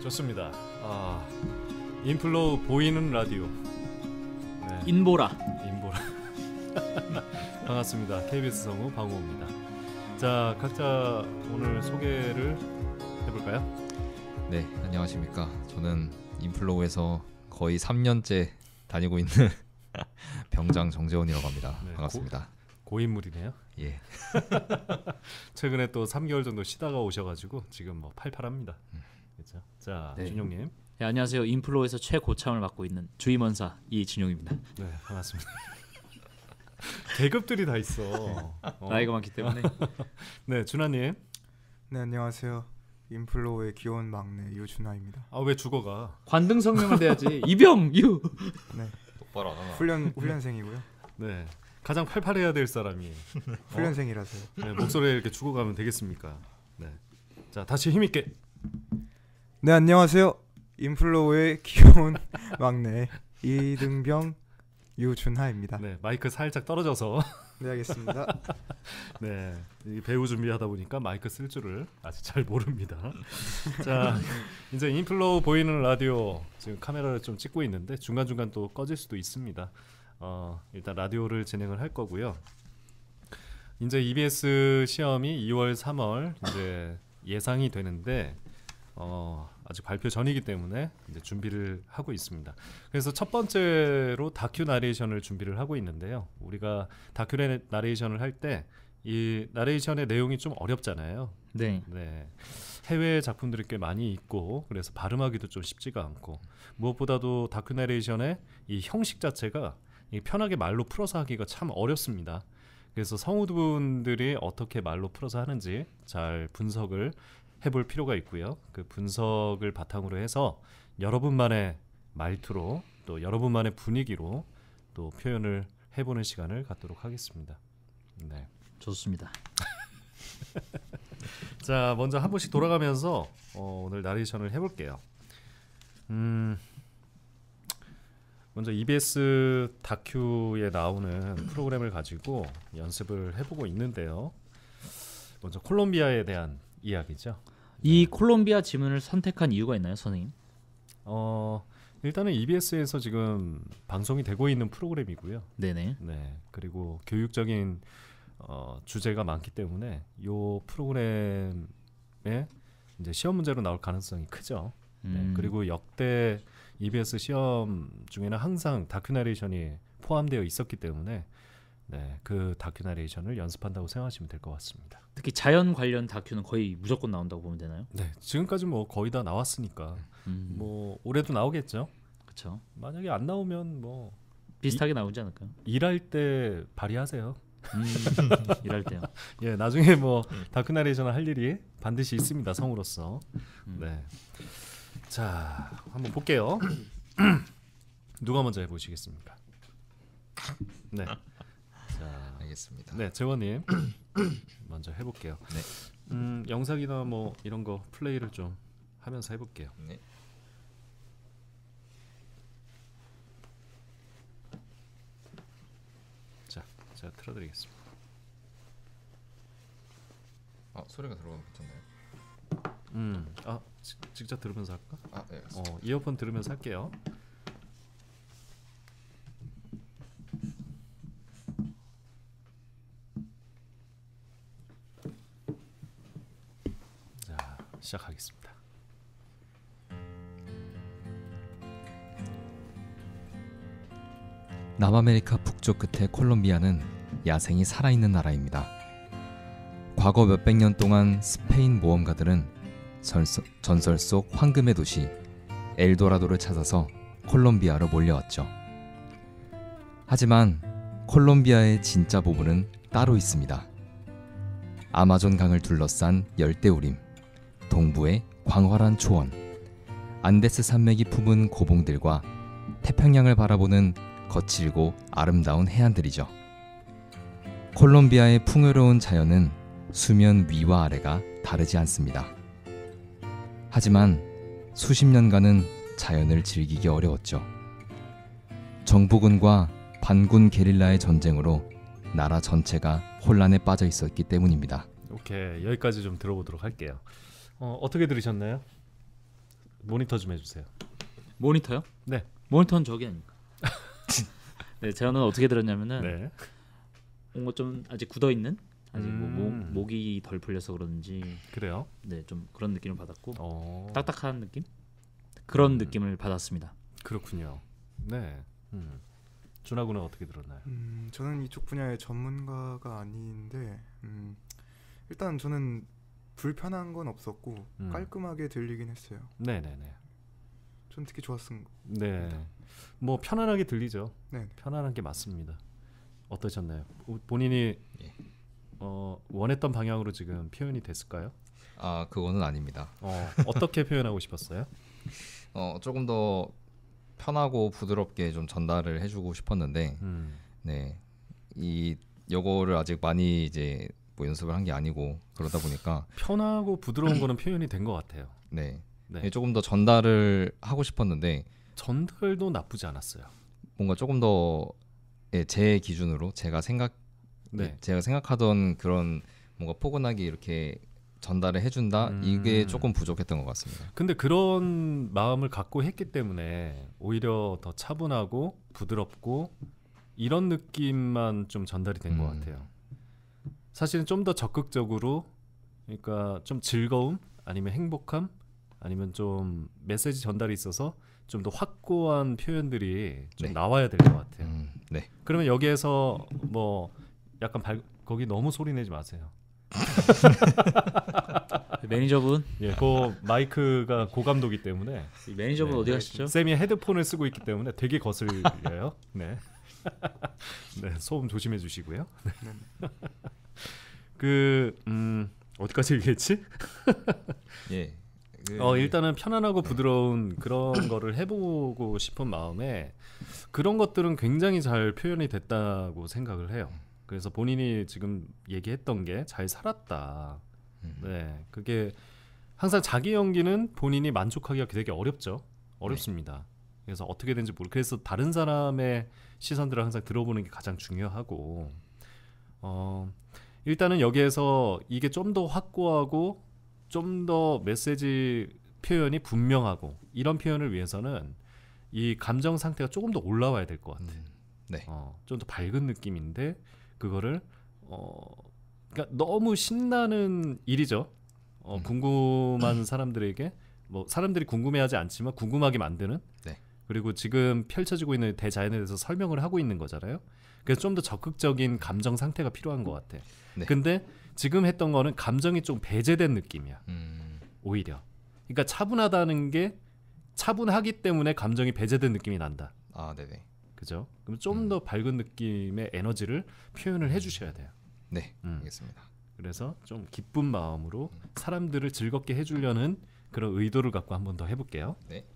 좋습니다. 인플로우 보이는 라디오. 네. 인보라. 반갑습니다. KBS 성우 방우호입니다. 자, 각자 오늘 소개를 해볼까요? 네, 안녕하십니까. 저는 인플로우에서 거의 3년째 다니고 있는 병장 정재원이라고 합니다. 네, 반갑습니다. 고인물이네요. 예. 최근에 또 3개월 정도 쉬다가 오셔가지고 지금 뭐 팔팔합니다. 그렇죠? 자, 네. 준용님. 네, 안녕하세요. 인플로에서 최고참을 맡고 있는 주임원사 이진용입니다. 네, 반갑습니다. 계급들이 다 있어. 나이가 많기 때문에. 네, 준하님. 네, 안녕하세요. 인플로우의 귀여운 막내 유준하입니다. 왜 죽어가? 관등 성명을 대야지. 이병유. 네, 똑바로 안 하나. 훈련생이고요. 네, 가장 팔팔해야 될 사람이 훈련생이라서요. 네, 목소리에 이렇게 죽어가면 되겠습니까? 네, 자 다시 힘있게. 네, 안녕하세요. 인플로우의 귀여운 막내 이등병 유준하입니다. 네, 마이크 살짝 떨어져서. 네, 알겠습니다. 네, 이 배우 준비하다 보니까 마이크 쓸 줄을 아직 잘 모릅니다. 자, 이제 인플로우 보이는 라디오 지금 카메라를 좀 찍고 있는데 중간중간 또 꺼질 수도 있습니다. 일단 라디오를 진행을 할 거고요. 이제 EBS 시험이 2월, 3월 이제 예상이 되는데 아직 발표 전이기 때문에 이제 준비를 하고 있습니다. 그래서 첫 번째로 다큐 나레이션을 준비를 하고 있는데요. 우리가 다큐 나레이션을 할 때 이 나레이션의 내용이 좀 어렵잖아요. 네. 네. 해외 작품들이 꽤 많이 있고 그래서 발음하기도 좀 쉽지가 않고 무엇보다도 다큐 나레이션의 이 형식 자체가 편하게 말로 풀어서 하기가 참 어렵습니다. 그래서 성우분들이 어떻게 말로 풀어서 하는지 잘 분석을 해볼 필요가 있고요. 그 분석을 바탕으로 해서 여러분만의 말투로 또 여러분만의 분위기로 또 표현을 해보는 시간을 갖도록 하겠습니다. 네, 좋습니다. 자, 먼저 한 번씩 돌아가면서 오늘 나레이션을 해볼게요. 먼저 EBS 다큐에 나오는 프로그램을 가지고 연습을 해보고 있는데요. 먼저 콜롬비아에 대한 이야기죠. 이 콜롬비아 지문을 선택한 이유가 있나요, 선생님? 일단은 EBS에서 지금 방송이 되고 있는 프로그램이고요. 네네. 네, 그리고 교육적인 주제가 많기 때문에 이 프로그램에 이제 시험 문제로 나올 가능성이 크죠. 네, 그리고 역대 EBS 시험 중에는 항상 다큐 나레이션이 포함되어 있었기 때문에 네, 그 다큐 나레이션을 연습한다고 생각하시면 될 것 같습니다. 특히 자연 관련 다큐는 거의 무조건 나온다고 보면 되나요? 네, 지금까지 뭐 거의 다 나왔으니까 뭐 올해도 나오겠죠. 그렇죠. 만약에 안 나오면 뭐 비슷하게 나오지 않을까요? 일할 때 발휘하세요. 일할 때요. 예, 나중에 뭐 다큐 나레이션을 할 일이 반드시 있습니다. 성우로서. 네, 자 한번 볼게요. 누가 먼저 해보시겠습니까? 네. 자, 알겠습니다. 네, 재원님 먼저 해볼게요. 네. 영상이나 뭐 이런 거 플레이를 좀 하면서 해볼게요. 네. 자, 제가 틀어드리겠습니다. 소리가 들어가면 괜찮나요? 직접 들으면서 할까? 네. 이어폰 들으면서 할게요. 자, 시작하겠습니다. 남아메리카 북쪽 끝의 콜롬비아는 야생이 살아있는 나라입니다. 과거 몇백 년 동안 스페인 모험가들은 전설 속 황금의 도시 엘도라도를 찾아서 콜롬비아로 몰려왔죠. 하지만 콜롬비아의 진짜 보물은 따로 있습니다. 아마존 강을 둘러싼 열대우림, 동부의 광활한 초원, 안데스 산맥이 품은 고봉들과 태평양을 바라보는 거칠고 아름다운 해안들이죠. 콜롬비아의 풍요로운 자연은 수면 위와 아래가 다르지 않습니다. 하지만 수십 년간은 자연을 즐기기 어려웠죠. 정부군과 반군 게릴라의 전쟁으로 나라 전체가 혼란에 빠져 있었기 때문입니다. 오케이, 여기까지 좀 들어보도록 할게요. 어떻게 들으셨나요? 모니터 좀 해주세요. 모니터요? 네. 모니터는 저기 아닙니까? 네, 저는 어떻게 들었냐면은 네. 뭔가 좀 아직 굳어 있는 아직 뭐 목이 덜 풀려서 그런지 그래요? 네, 좀 그런 느낌을 받았고 어. 딱딱한 느낌? 그런 느낌을 받았습니다. 그렇군요. 네. 준하군은 어떻게 들었나요? 저는 이쪽 분야의 전문가가 아닌데 일단 저는 불편한 건 없었고 깔끔하게 들리긴 했어요. 네네네. 전 특히 좋았습니다. 네. 뭐 편안하게 들리죠. 네. 편안한 게 맞습니다. 어떠셨나요? 본인이 원했던 방향으로 지금 표현이 됐을까요? 아 그거는 아닙니다. 어떻게 표현하고 싶었어요? 조금 더 편하고 부드럽게 좀 전달을 해주고 싶었는데 네, 이 요거를 아직 많이 이제 뭐 연습을 한 게 아니고 그러다 보니까 편하고 부드러운 거는 표현이 된 것 같아요. 네, 네. 조금 더 전달을 하고 싶었는데 전달도 나쁘지 않았어요. 뭔가 조금 더 제 기준으로 제가 생각하던 그런 뭔가 포근하게 이렇게 전달을 해준다 이게 조금 부족했던 것 같습니다. 근데 그런 마음을 갖고 했기 때문에 오히려 더 차분하고 부드럽고 이런 느낌만 좀 전달이 된 것 같아요. 사실은 좀 더 적극적으로 그러니까 좀 즐거움 아니면 행복함 아니면 좀 메시지 전달이 있어서 좀 더 확고한 표현들이 좀 네. 나와야 될 것 같아요. 네. 그러면 여기에서 뭐 약간 거기 너무 소리 내지 마세요. 매니저분, 예, 그 마이크가 고감도기 때문에 이 매니저분 네. 어디 가시죠? 쌤이 헤드폰을 쓰고 있기 때문에 되게 거슬려요. 네. 네, 소음 조심해 주시고요. 그 어디까지 얘기했지? 예. 일단은 편안하고 부드러운 그런 거를 해보고 싶은 마음에 그런 것들은 굉장히 잘 표현이 됐다고 생각을 해요. 그래서 본인이 지금 얘기했던 게 잘 살았다. 네, 그게 항상 자기 연기는 본인이 만족하기가 되게 어렵습니다. 그래서 어떻게 되는지 그래서 다른 사람의 시선들을 항상 들어보는 게 가장 중요하고 일단은 여기에서 이게 좀 더 확고하고 좀 더 메시지 표현이 분명하고 이런 표현을 위해서는 이 감정 상태가 조금 더 올라와야 될 것 같아. 네. 좀 더 밝은 느낌인데 그거를 그러니까 너무 신나는 일이죠. 궁금한 사람들에게 뭐 사람들이 궁금해하지 않지만 궁금하게 만드는. 네. 그리고 지금 펼쳐지고 있는 대자연에 대해서 설명을 하고 있는 거잖아요. 그래서 좀 더 적극적인 감정 상태가 필요한 것 같아. 네. 근데 지금 했던 거는 감정이 좀 배제된 느낌이야. 오히려. 그러니까 차분하다는 게 차분하기 때문에 감정이 배제된 느낌이 난다. 아, 네네. 그죠? 그럼 좀 더 밝은 느낌의 에너지를 표현을 해주셔야 돼요. 네, 알겠습니다. 그래서 좀 기쁜 마음으로 사람들을 즐겁게 해주려는 그런 의도를 갖고 한번 더 해볼게요. 네.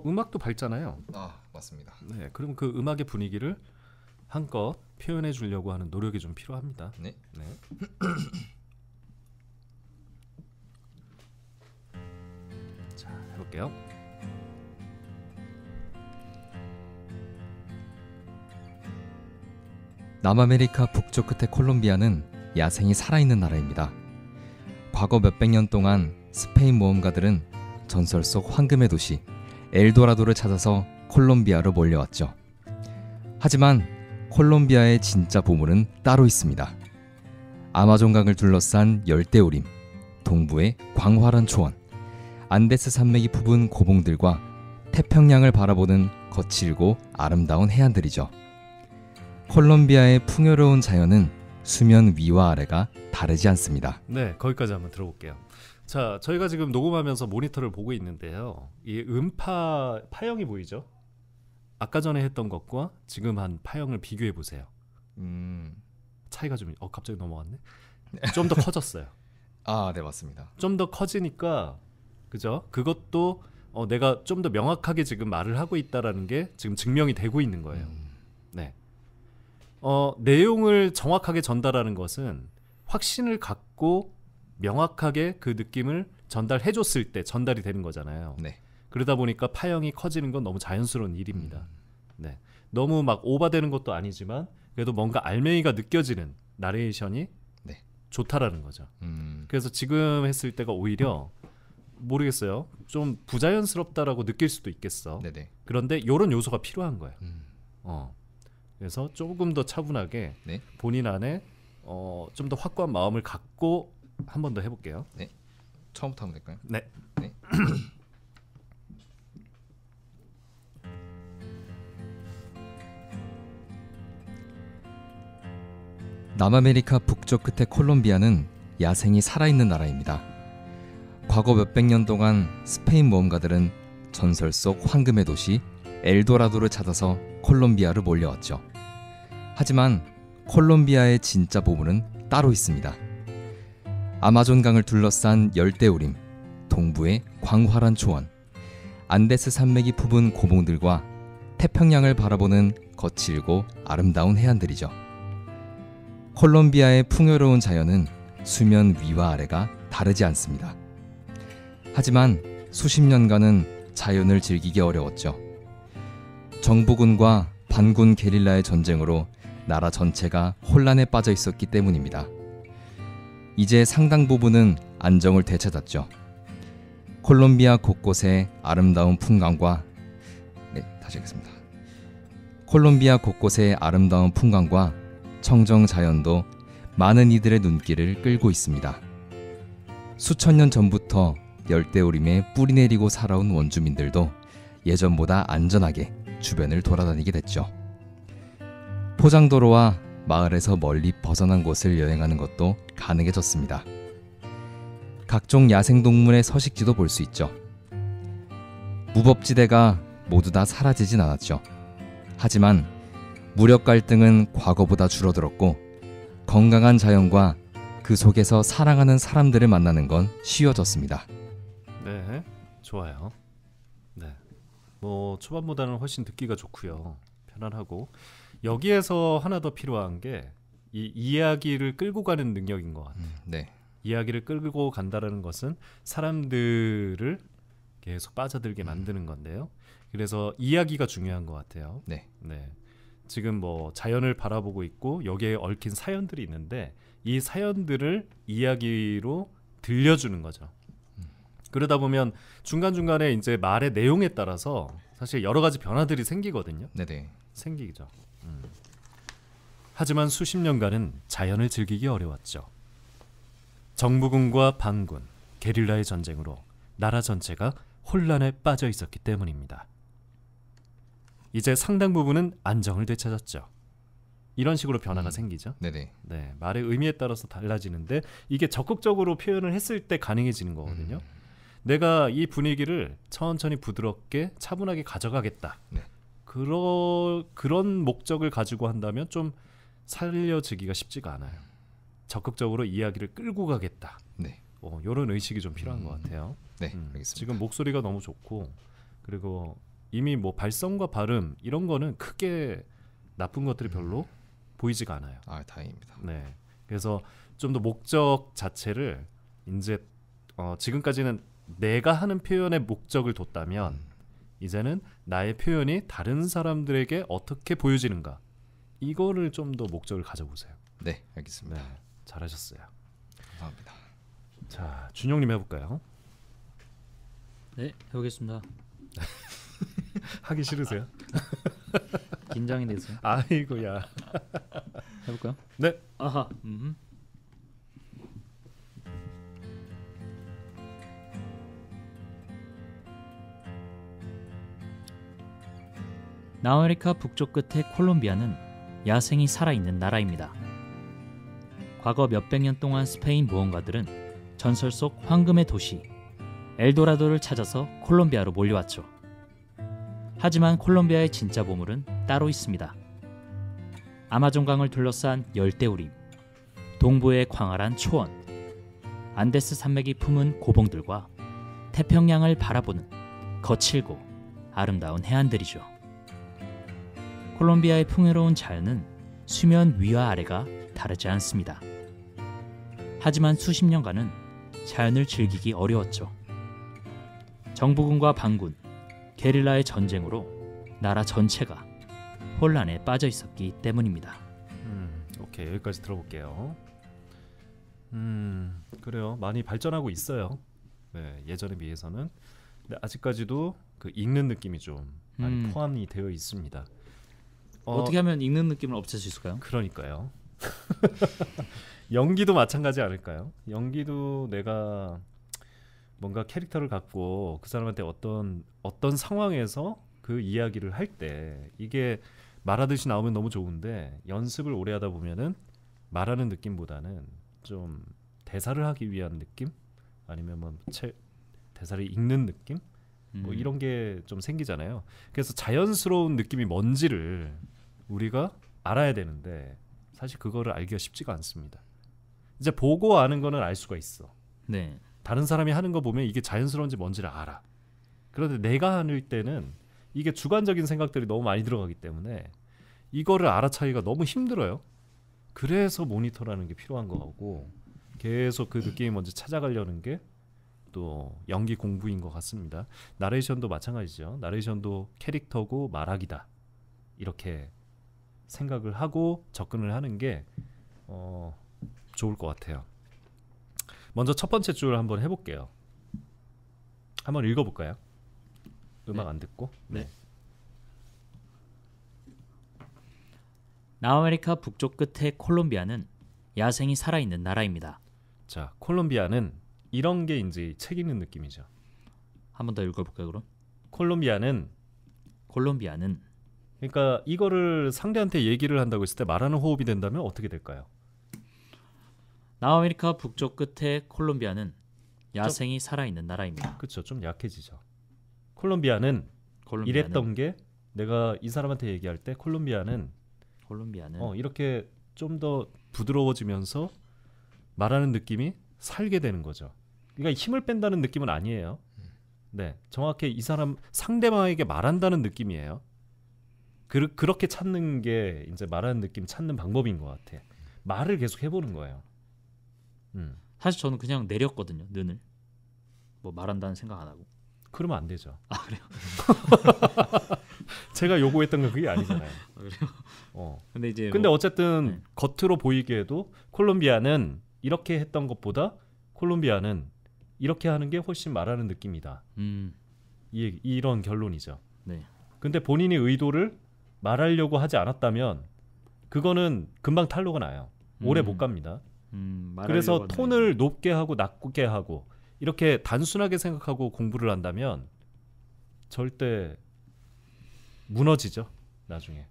음악도 밝잖아요. 아, 맞습니다. 네, 그럼 그 음악의 분위기를 한껏 표현해 주려고 하는 노력이 좀 필요합니다. 네. 네. 자, 해볼게요. 남아메리카 북쪽 끝의 콜롬비아는 야생이 살아있는 나라입니다. 과거 몇백 년 동안 스페인 모험가들은 전설 속 황금의 도시 엘도라도를 찾아서 콜롬비아로 몰려왔죠. 하지만 콜롬비아의 진짜 보물은 따로 있습니다. 아마존강을 둘러싼 열대우림, 동부의 광활한 초원, 안데스 산맥이 품은 고봉들과 태평양을 바라보는 거칠고 아름다운 해안들이죠. 콜롬비아의 풍요로운 자연은 수면 위와 아래가 다르지 않습니다. 네, 거기까지 한번 들어볼게요. 자, 저희가 지금 녹음하면서 모니터를 보고 있는데요. 이 파형이 보이죠? 아까 전에 했던 것과 지금 한 파형을 비교해 보세요. 차이가 좀 갑자기 넘어갔네. 좀 더 커졌어요. 아, 네, 맞습니다. 좀 더 커지니까 그죠? 그것도 내가 좀 더 명확하게 지금 말을 하고 있다라는 게 지금 증명이 되고 있는 거예요. 네. 내용을 정확하게 전달하는 것은 확신을 갖고 명확하게 그 느낌을 전달해 줬을 때 전달이 되는 거잖아요. 네. 그러다 보니까 파형이 커지는 건 너무 자연스러운 일입니다. 네. 너무 막 오버되는 것도 아니지만 그래도 뭔가 알맹이가 느껴지는 나레이션이 네. 좋다라는 거죠. 그래서 지금 했을 때가 오히려 모르겠어요. 좀 부자연스럽다라고 느낄 수도 있겠어. 네네. 그런데 이런 요소가 필요한 거예요. 음. 그래서 조금 더 차분하게 네. 본인 안에 좀 더 확고한 마음을 갖고 한 번 더 해볼게요. 처음부터 하면 될까요? 네. 네. 남아메리카 북쪽 끝의 콜롬비아는 야생이 살아있는 나라입니다. 과거 몇백 년 동안 스페인 모험가들은 전설 속 황금의 도시 엘도라도를 찾아서 콜롬비아로 몰려왔죠. 하지만 콜롬비아의 진짜 보물은 따로 있습니다. 아마존강을 둘러싼 열대우림, 동부의 광활한 초원, 안데스 산맥이 품은 고봉들과 태평양을 바라보는 거칠고 아름다운 해안들이죠. 콜롬비아의 풍요로운 자연은 수면 위와 아래가 다르지 않습니다. 하지만 수십 년간은 자연을 즐기기 어려웠죠. 정부군과 반군 게릴라의 전쟁으로 나라 전체가 혼란에 빠져 있었기 때문입니다. 이제 상당 부분은 안정을 되찾았죠. 콜롬비아 곳곳에 아름다운 풍광과 다시 하겠습니다. 콜롬비아 곳곳의 아름다운 풍광과 청정 자연도 많은 이들의 눈길을 끌고 있습니다. 수천 년 전부터 열대우림에 뿌리 내리고 살아온 원주민들도 예전보다 안전하게 주변을 돌아다니게 됐죠. 포장도로와 마을에서 멀리 벗어난 곳을 여행하는 것도 가능해졌습니다. 각종 야생동물의 서식지도 볼 수 있죠. 무법지대가 모두 다 사라지진 않았죠. 하지만 무력 갈등은 과거보다 줄어들었고 건강한 자연과 그 속에서 사랑하는 사람들을 만나는 건 쉬워졌습니다. 네, 좋아요. 네, 뭐 초반보다는 훨씬 듣기가 좋고요. 편안하고 여기에서 하나 더 필요한 게 이 이야기를 끌고 가는 능력인 것 같아요. 네. 이야기를 끌고 간다라는 것은 사람들을 계속 빠져들게 만드는 건데요. 그래서 이야기가 중요한 것 같아요. 네. 지금 뭐 자연을 바라보고 있고 여기에 얽힌 사연들이 있는데 이 사연들을 이야기로 들려주는 거죠. 그러다 보면 중간중간에 이제 말의 내용에 따라서 사실 여러 가지 변화들이 생기거든요. 네네. 생기죠. 하지만 수십 년간은 자연을 즐기기 어려웠죠. 정부군과 반군, 게릴라의 전쟁으로 나라 전체가 혼란에 빠져 있었기 때문입니다. 이제 상당 부분은 안정을 되찾았죠. 이런 식으로 변화가 생기죠. 네네. 네, 말의 의미에 따라서 달라지는데 이게 적극적으로 표현을 했을 때 가능해지는 거거든요. 내가 이 분위기를 천천히 부드럽게 차분하게 가져가겠다. 네. 그런 목적을 가지고 한다면 좀 살려지기가 쉽지가 않아요. 적극적으로 이야기를 끌고 가겠다. 네. 이런 의식이 좀 필요한 것 같아요. 네, 알겠습니다. 지금 목소리가 너무 좋고 그리고 이미 뭐 발성과 발음 이런 거는 크게 나쁜 것들이 별로 보이지가 않아요. 아, 다행입니다. 네, 그래서 좀 더 목적 자체를 이제 지금까지는 내가 하는 표현의 목적을 뒀다면 이제는 나의 표현이 다른 사람들에게 어떻게 보여지는가 이거를 좀 더 목적을 가져보세요. 네, 알겠습니다. 네, 잘하셨어요. 감사합니다. 자, 준용님 해볼까요? 네, 해보겠습니다. 하기 싫으세요? 긴장이 돼서 아이고야. 해볼까요? 네. 아하. 남아메리카 북쪽 끝의 콜롬비아는 야생이 살아있는 나라입니다. 과거 몇백 년 동안 스페인 모험가들은 전설 속 황금의 도시 엘도라도를 찾아서 콜롬비아로 몰려왔죠. 하지만 콜롬비아의 진짜 보물은 따로 있습니다. 아마존강을 둘러싼 열대우림, 동부의 광활한 초원, 안데스 산맥이 품은 고봉들과 태평양을 바라보는 거칠고 아름다운 해안들이죠. 콜롬비아의 풍요로운 자연은 수면 위와 아래가 다르지 않습니다. 하지만 수십 년간은 자연을 즐기기 어려웠죠. 정부군과 반군, 게릴라의 전쟁으로 나라 전체가 혼란에 빠져 있었기 때문입니다. 오케이, 여기까지 들어볼게요. 그래요. 많이 발전하고 있어요. 네, 예전에 비해서는. 근데 아직까지도 그 읽는 느낌이 좀 많이 포함이 되어 있습니다. 어떻게 하면 읽는 느낌을 없앨 수 있을까요? 그러니까요. 연기도 마찬가지 않을까요? 연기도 내가 뭔가 캐릭터를 갖고 그 사람한테 어떤 상황에서 그 이야기를 할 때 이게 말하듯이 나오면 너무 좋은데 연습을 오래 하다 보면은 말하는 느낌보다는 좀 대사를 하기 위한 느낌? 아니면 뭐 대사를 읽는 느낌? 뭐 이런 게 좀 생기잖아요. 그래서 자연스러운 느낌이 뭔지를 우리가 알아야 되는데 사실 그거를 알기가 쉽지가 않습니다. 이제 보고 아는 거는 알 수가 있어. 네. 다른 사람이 하는 거 보면 이게 자연스러운지 뭔지를 알아. 그런데 내가 하는 때는 이게 주관적인 생각들이 너무 많이 들어가기 때문에 이거를 알아차기가 너무 힘들어요. 그래서 모니터라는 게 필요한 거고 계속 그 느낌이 먼저 찾아가려는 게 또 연기 공부인 것 같습니다. 나레이션도 마찬가지죠. 나레이션도 캐릭터고 말하기다. 이렇게 생각을 하고 접근을 하는 게 좋을 것 같아요. 먼저 첫 번째 줄 한번 해볼게요. 한번 읽어볼까요? 음악 네. 안 듣고. 네. 남아메리카 북쪽 끝의 콜롬비아는 야생이 살아있는 나라입니다. 자, 콜롬비아는 이런 게 이제 책 읽는 느낌이죠. 한 번 더 읽어볼까요, 그럼? 콜롬비아는 그러니까 이거를 상대한테 얘기를 한다고 했을 때 말하는 호흡이 된다면 어떻게 될까요? 남아메리카 북쪽 끝의 콜롬비아는 야생이 살아있는 나라입니다. 그렇죠. 좀 약해지죠. 콜롬비아는 이랬던 게 내가 이 사람한테 얘기할 때 콜롬비아는 이렇게 좀 더 부드러워지면서 말하는 느낌이 살게 되는 거죠. 그러니까 힘을 뺀다는 느낌은 아니에요. 네, 정확히 이 사람 상대방에게 말한다는 느낌이에요. 그렇게 찾는 게 이제 말하는 느낌 찾는 방법인 것 같아. 말을 계속 해보는 거예요. 사실 저는 그냥 내렸거든요. 눈을 뭐 말한다는 생각 안 하고. 그러면 안 되죠. 아 그래요? 제가 요구했던 건 그게 아니잖아요. 아, 그래요? 근데 근데 어쨌든 네. 겉으로 보이기에도 콜롬비아는 이렇게 했던 것보다 콜롬비아는 이렇게 하는 게 훨씬 말하는 느낌이다. 이런 결론이죠. 네. 근데 본인이 의도를 말하려고 하지 않았다면 그거는 금방 탄로가 나요. 오래 못 갑니다. 그래서 톤을 높게 하고 낮게 하고 이렇게 단순하게 생각하고 공부를 한다면 절대 무너지죠. 나중에.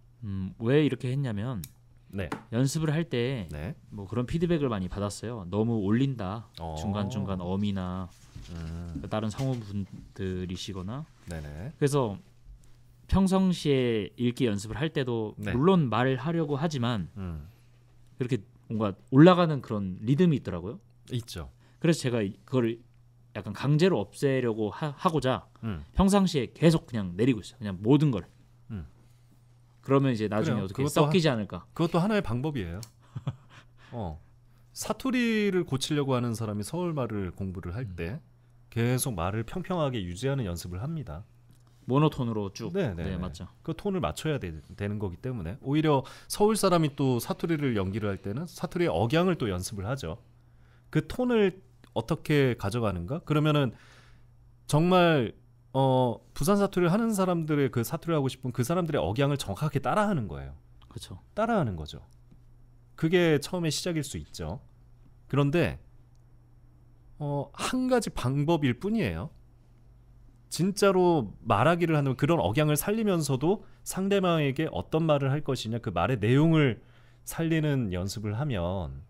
왜 이렇게 했냐면 네. 연습을 할 때 뭐 네. 그런 피드백을 많이 받았어요. 너무 올린다. 중간중간 어미나 다른 성우분들이시거나. 네네. 그래서 평상시에 읽기 연습을 할 때도 네. 물론 말을 하려고 하지만 이렇게 뭔가 올라가는 그런 리듬이 있더라고요. 있죠. 그래서 제가 그거를 약간 강제로 없애려고 하고자 음. 평상시에 계속 그냥 내리고 있어요. 그냥 모든 걸. 그러면 이제 나중에 그래요. 어떻게 섞이지 않을까. 그것도 하나의 방법이에요. 사투리를 고치려고 하는 사람이 서울말을 공부를 할 때 계속 말을 평평하게 유지하는 연습을 합니다. 모노톤으로 쭉. 네, 맞죠. 그 톤을 맞춰야 되는 거기 때문에 오히려 서울 사람이 또 사투리를 연기를 할 때는 사투리의 억양을 또 연습을 하죠. 그 톤을 어떻게 가져가는가? 그러면은 정말 부산 사투리를 하는 사람들의 그 사투리를 하고 싶은 그 사람들의 억양을 정확하게 따라하는 거예요. 그렇죠. 따라하는 거죠. 그게 처음에 시작일 수 있죠. 그런데 한 가지 방법일 뿐이에요. 진짜로 말하기를 하는 그런 억양을 살리면서도 상대방에게 어떤 말을 할 것이냐 그 말의 내용을 살리는 연습을 하면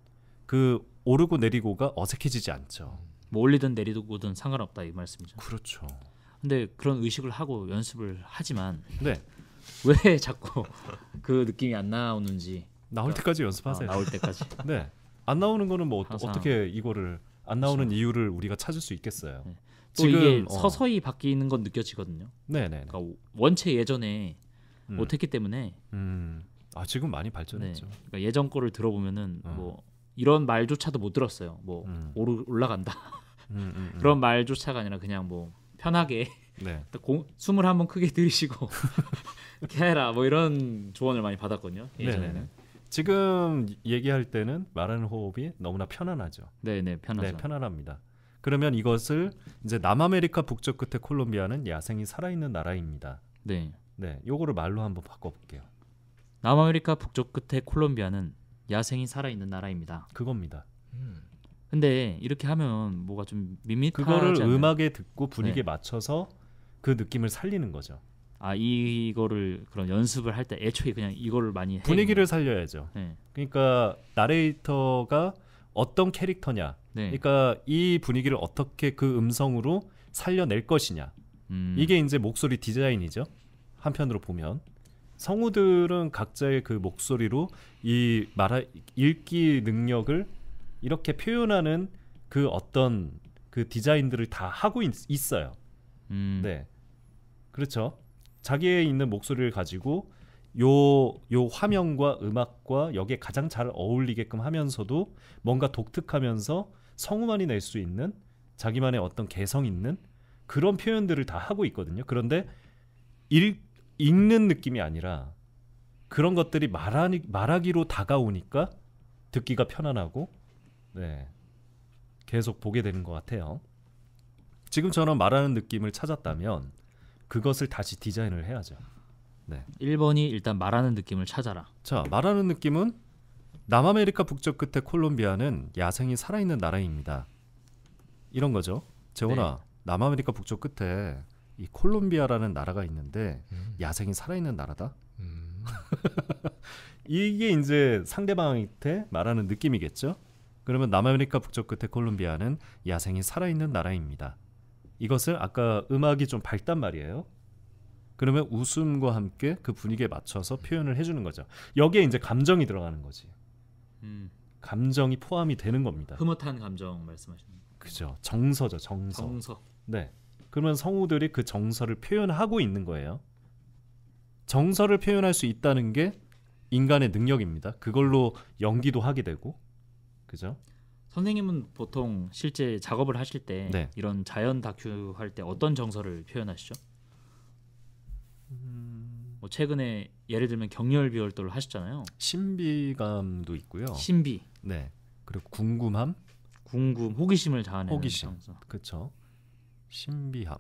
그 오르고 내리고가 어색해지지 않죠. 뭐 올리든 내리든 상관없다 이 말씀이죠. 그렇죠. 근데 그런 의식을 하고 연습을 하지만 네. 왜 자꾸 그 느낌이 안 나오는지 나올 때까지 연습하세요. 나올 때까지. 네. 안 나오는 거는 뭐 항상. 어떻게 이거를 안 나오는 이유를 우리가 찾을 수 있겠어요. 네. 또 이게 서서히 바뀌는 건 느껴지거든요. 네네. 그러니까 원체 예전에 음. 못했기 때문에. 지금 많이 발전했죠. 네. 그러니까 예전 거를 들어보면은 뭐 이런 말조차도 못 들었어요. 뭐 올라간다. 그런 말조차가 아니라 그냥 뭐 편하게 네. 숨을 한번 크게 들이쉬고 이렇게 해라 뭐 이런 조언을 많이 받았거든요. 예전에는. 네네. 지금 얘기할 때는 말하는 호흡이 너무나 편안하죠. 네네 편하죠. 네, 편안합니다. 그러면 이것을 이제 남아메리카 북쪽 끝에 콜롬비아는 야생이 살아있는 나라입니다. 네. 네, 요거를 말로 한번 바꿔볼게요. 남아메리카 북쪽 끝에 콜롬비아는 야생이 살아있는 나라입니다. 그겁니다. 근데 이렇게 하면 뭐가 좀 밋밋하지 그거를 않나요? 음악에 듣고 분위기에 네. 맞춰서 그 느낌을 살리는 거죠. 아 이거를 그런 연습을 할 때 애초에 그냥 이거를 많이 해. 분위기를 살려야죠. 네. 그러니까 나레이터가 어떤 캐릭터냐, 네. 그러니까 이 분위기를 어떻게 그 음성으로 살려낼 것이냐, 이게 이제 목소리 디자인이죠. 한편으로 보면 성우들은 각자의 그 목소리로 이 읽기 능력을 이렇게 표현하는 그 어떤 그 디자인들을 다 하고 있어요. 네, 그렇죠. 자기의 있는 목소리를 가지고 요 화면과 음악과 여기에 가장 잘 어울리게끔 하면서도 뭔가 독특하면서 성우만이 낼 수 있는 자기만의 어떤 개성 있는 그런 표현들을 다 하고 있거든요. 그런데 읽는 느낌이 아니라 그런 것들이 말하기로 다가오니까 듣기가 편안하고 네, 계속 보게 되는 것 같아요. 지금처럼 말하는 느낌을 찾았다면 그것을 다시 디자인을 해야죠. 네. 1번이 일단 말하는 느낌을 찾아라. 자, 말하는 느낌은 남아메리카 북쪽 끝에 콜롬비아는 야생이 살아있는 나라입니다. 이런 거죠. 재원아, 네. 남아메리카 북쪽 끝에 이 콜롬비아라는 나라가 있는데 야생이 살아있는 나라다. 이게 이제 상대방한테 말하는 느낌이겠죠. 그러면 남아메리카 북쪽 끝에 콜롬비아는 야생이 살아있는 나라입니다. 이것을 아까 음악이 좀 밝단 말이에요. 그러면 웃음과 함께 그 분위기에 맞춰서 표현을 해주는 거죠. 여기에 이제 감정이 들어가는 거지. 감정이 포함이 되는 겁니다. 흐뭇한 감정 말씀하시는 거예요. 그죠. 정서죠. 정서. 네. 그러면 성우들이 그 정서를 표현하고 있는 거예요. 정서를 표현할 수 있다는 게 인간의 능력입니다. 그걸로 연기도 하게 되고, 그죠? 선생님은 보통 실제 작업을 하실 때 네. 이런 자연 다큐 할 때 어떤 정서를 표현하시죠? 뭐 최근에 예를 들면 경렬비월도를 하셨잖아요. 신비감도 있고요. 신비, 네. 그리고 궁금함, 궁금, 호기심을 자아내는 호기심. 정서. 그렇죠. 신비함,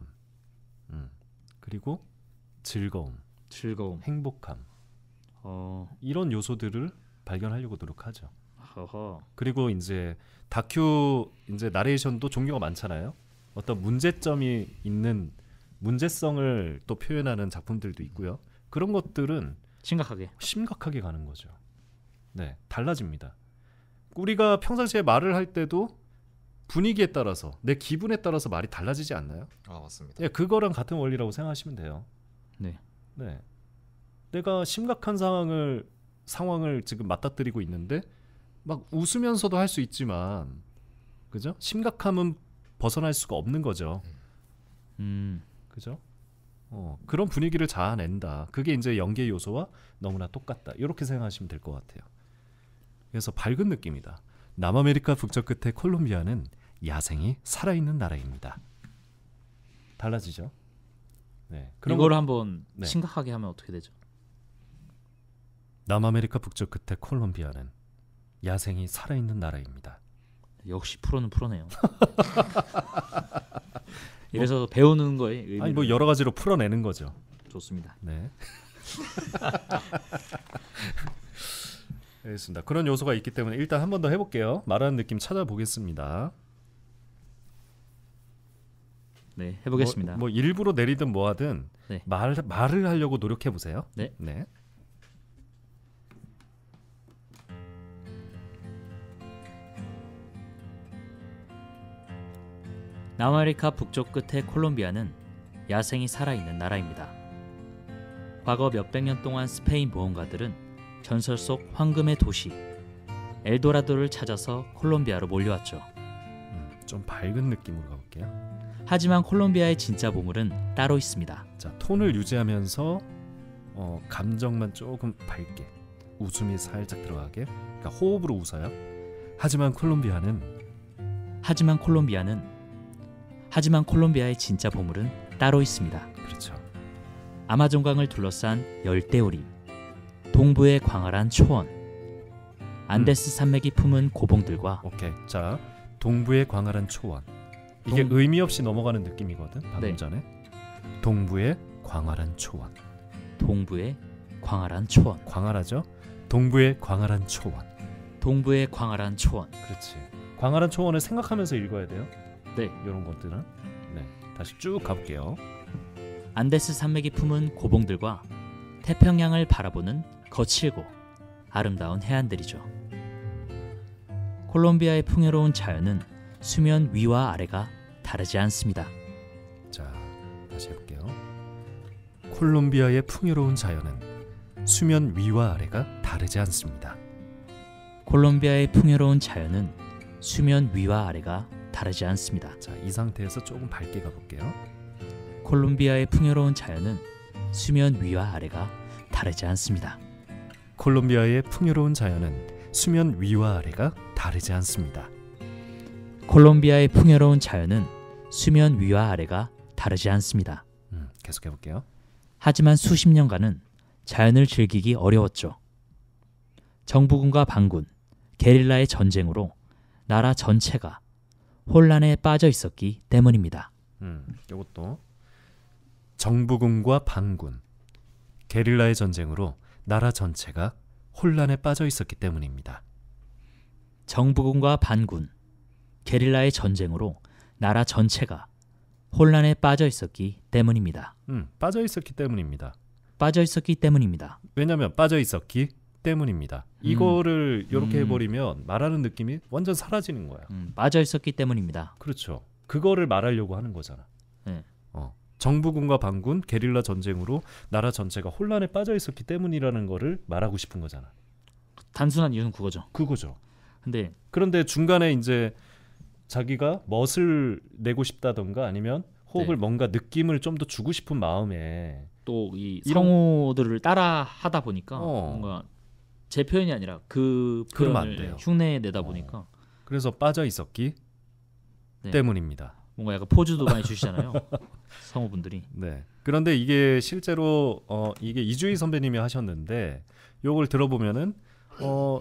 그리고 즐거움, 행복함, 이런 요소들을 발견하려고 노력하죠. 어허. 그리고 이제 다큐 이제 나레이션도 종류가 많잖아요. 어떤 문제점이 있는 문제성을 또 표현하는 작품들도 있고요. 그런 것들은 심각하게 가는 거죠. 네, 달라집니다. 우리가 평상시에 말을 할 때도 분위기에 따라서 내 기분에 따라서 말이 달라지지 않나요? 아 맞습니다. 네, 그거랑 같은 원리라고 생각하시면 돼요. 네. 네, 내가 심각한 상황을 지금 맞닥뜨리고 있는데 막 웃으면서도 할 수 있지만, 그죠? 심각함은 벗어날 수가 없는 거죠. 그죠? 그런 분위기를 자아낸다. 그게 이제 연기의 요소와 너무나 똑같다. 이렇게 생각하시면 될 것 같아요. 그래서 밝은 느낌이다. 남아메리카 북쪽 끝에 콜롬비아는 야생이 살아있는 나라입니다. 달라지죠? 네. 이걸 한번 네. 심각하게 하면 어떻게 되죠? 남아메리카 북쪽 끝에 콜롬비아는 야생이 살아있는 나라입니다. 역시 프로는 프로네요. 이래서 배우는 거에 의미를... 아니 뭐 여러 가지로 풀어내는 거죠. 좋습니다. 네. 알겠습니다. 그런 요소가 있기 때문에 일단 한 번 더 해볼게요. 말하는 느낌 찾아보겠습니다. 네, 해보겠습니다. 뭐 일부러 내리든 뭐하든 네. 말을 하려고 노력해 보세요. 네. 네. 남아메리카 북쪽 끝의 콜롬비아는 야생이 살아있는 나라입니다. 과거 몇백 년 동안 스페인 모험가들은 전설 속 황금의 도시 엘도라도를 찾아서 콜롬비아로 몰려왔죠. 좀 밝은 느낌으로 가볼게요. 하지만 콜롬비아의 진짜 보물은 따로 있습니다. 자, 톤을 유지하면서 감정만 조금 밝게, 웃음이 살짝 들어가게. 그러니까 호흡으로 웃어요. 하지만 콜롬비아의 진짜 보물은 따로 있습니다. 그렇죠. 아마존강을 둘러싼 열대우림, 동부의 광활한 초원, 안데스 산맥이 품은 고봉들과 오케이. 자, 동부의 광활한 초원, 이게 의미 없이 넘어가는 느낌이거든. 방금 네. 전에 동부의 광활한 초원. 동부의 광활한 초원. 광활하죠? 동부의 광활한 초원. 동부의 광활한 초원. 그렇지. 광활한 초원을 생각하면서 읽어야 돼요. 네. 이런 것들은. 네. 다시 쭉 가볼게요. 안데스 산맥이 품은 고봉들과 태평양을 바라보는 거칠고 아름다운 해안들이죠. 콜롬비아의 풍요로운 자연은 수면 위와 아래가 다르지 않습니다. 자, 다시 해볼게요. 콜롬비아의 풍요로운 자연은 수면 위와 아래가 다르지 않습니다. 콜롬비아의 풍요로운 자연은 수면 위와 아래가 다르지 않습니다. 자, 이 상태에서 조금 밝게 가볼게요. 콜롬비아의 풍요로운 자연은 수면 위와 아래가 다르지 않습니다. 콜롬비아의 풍요로운 자연은 수면 위와 아래가 다르지 않습니다. 콜롬비아의 풍요로운 자연은 수면 위와 아래가 다르지 않습니다. 계속 해볼게요. 하지만 수십 년간은 자연을 즐기기 어려웠죠. 정부군과 반군, 게릴라의 전쟁으로 나라 전체가 혼란에 빠져 있었기 때문입니다. 이것도 정부군과 반군, 게릴라의 전쟁으로 나라 전체가 혼란에 빠져 있었기 때문입니다. 정부군과 반군, 게릴라의 전쟁으로 나라 전체가 혼란에 빠져 있었기 때문입니다. 빠져 있었기 때문입니다. 빠져 있었기 때문입니다. 왜냐하면 빠져 있었기 때문입니다. 이거를 이렇게 해버리면 말하는 느낌이 완전 사라지는 거야. 빠져 있었기 때문입니다. 그렇죠. 그거를 말하려고 하는 거잖아. 네. 정부군과 반군, 게릴라 전쟁으로 나라 전체가 혼란에 빠져 있었기 때문이라는 거를 말하고 싶은 거잖아. 단순한 이유는 그거죠. 그거죠. 근데 그런데 중간에 이제 자기가 멋을 내고 싶다던가 아니면 호흡을 네. 뭔가 느낌을 좀 더 주고 싶은 마음에 또 이 이런- 성우들을 따라 하다 보니까 어. 뭔가 제 표현이 아니라 그 그러면 안 표현을 돼요. 흉내 내다 보니까 그래서 빠져 있었기 네. 때문입니다. 뭔가 약간 포즈도 많이 주시잖아요. 성우분들이. 네. 그런데 이게 실제로 이게 이주희 선배님이 하셨는데 요걸 들어보면은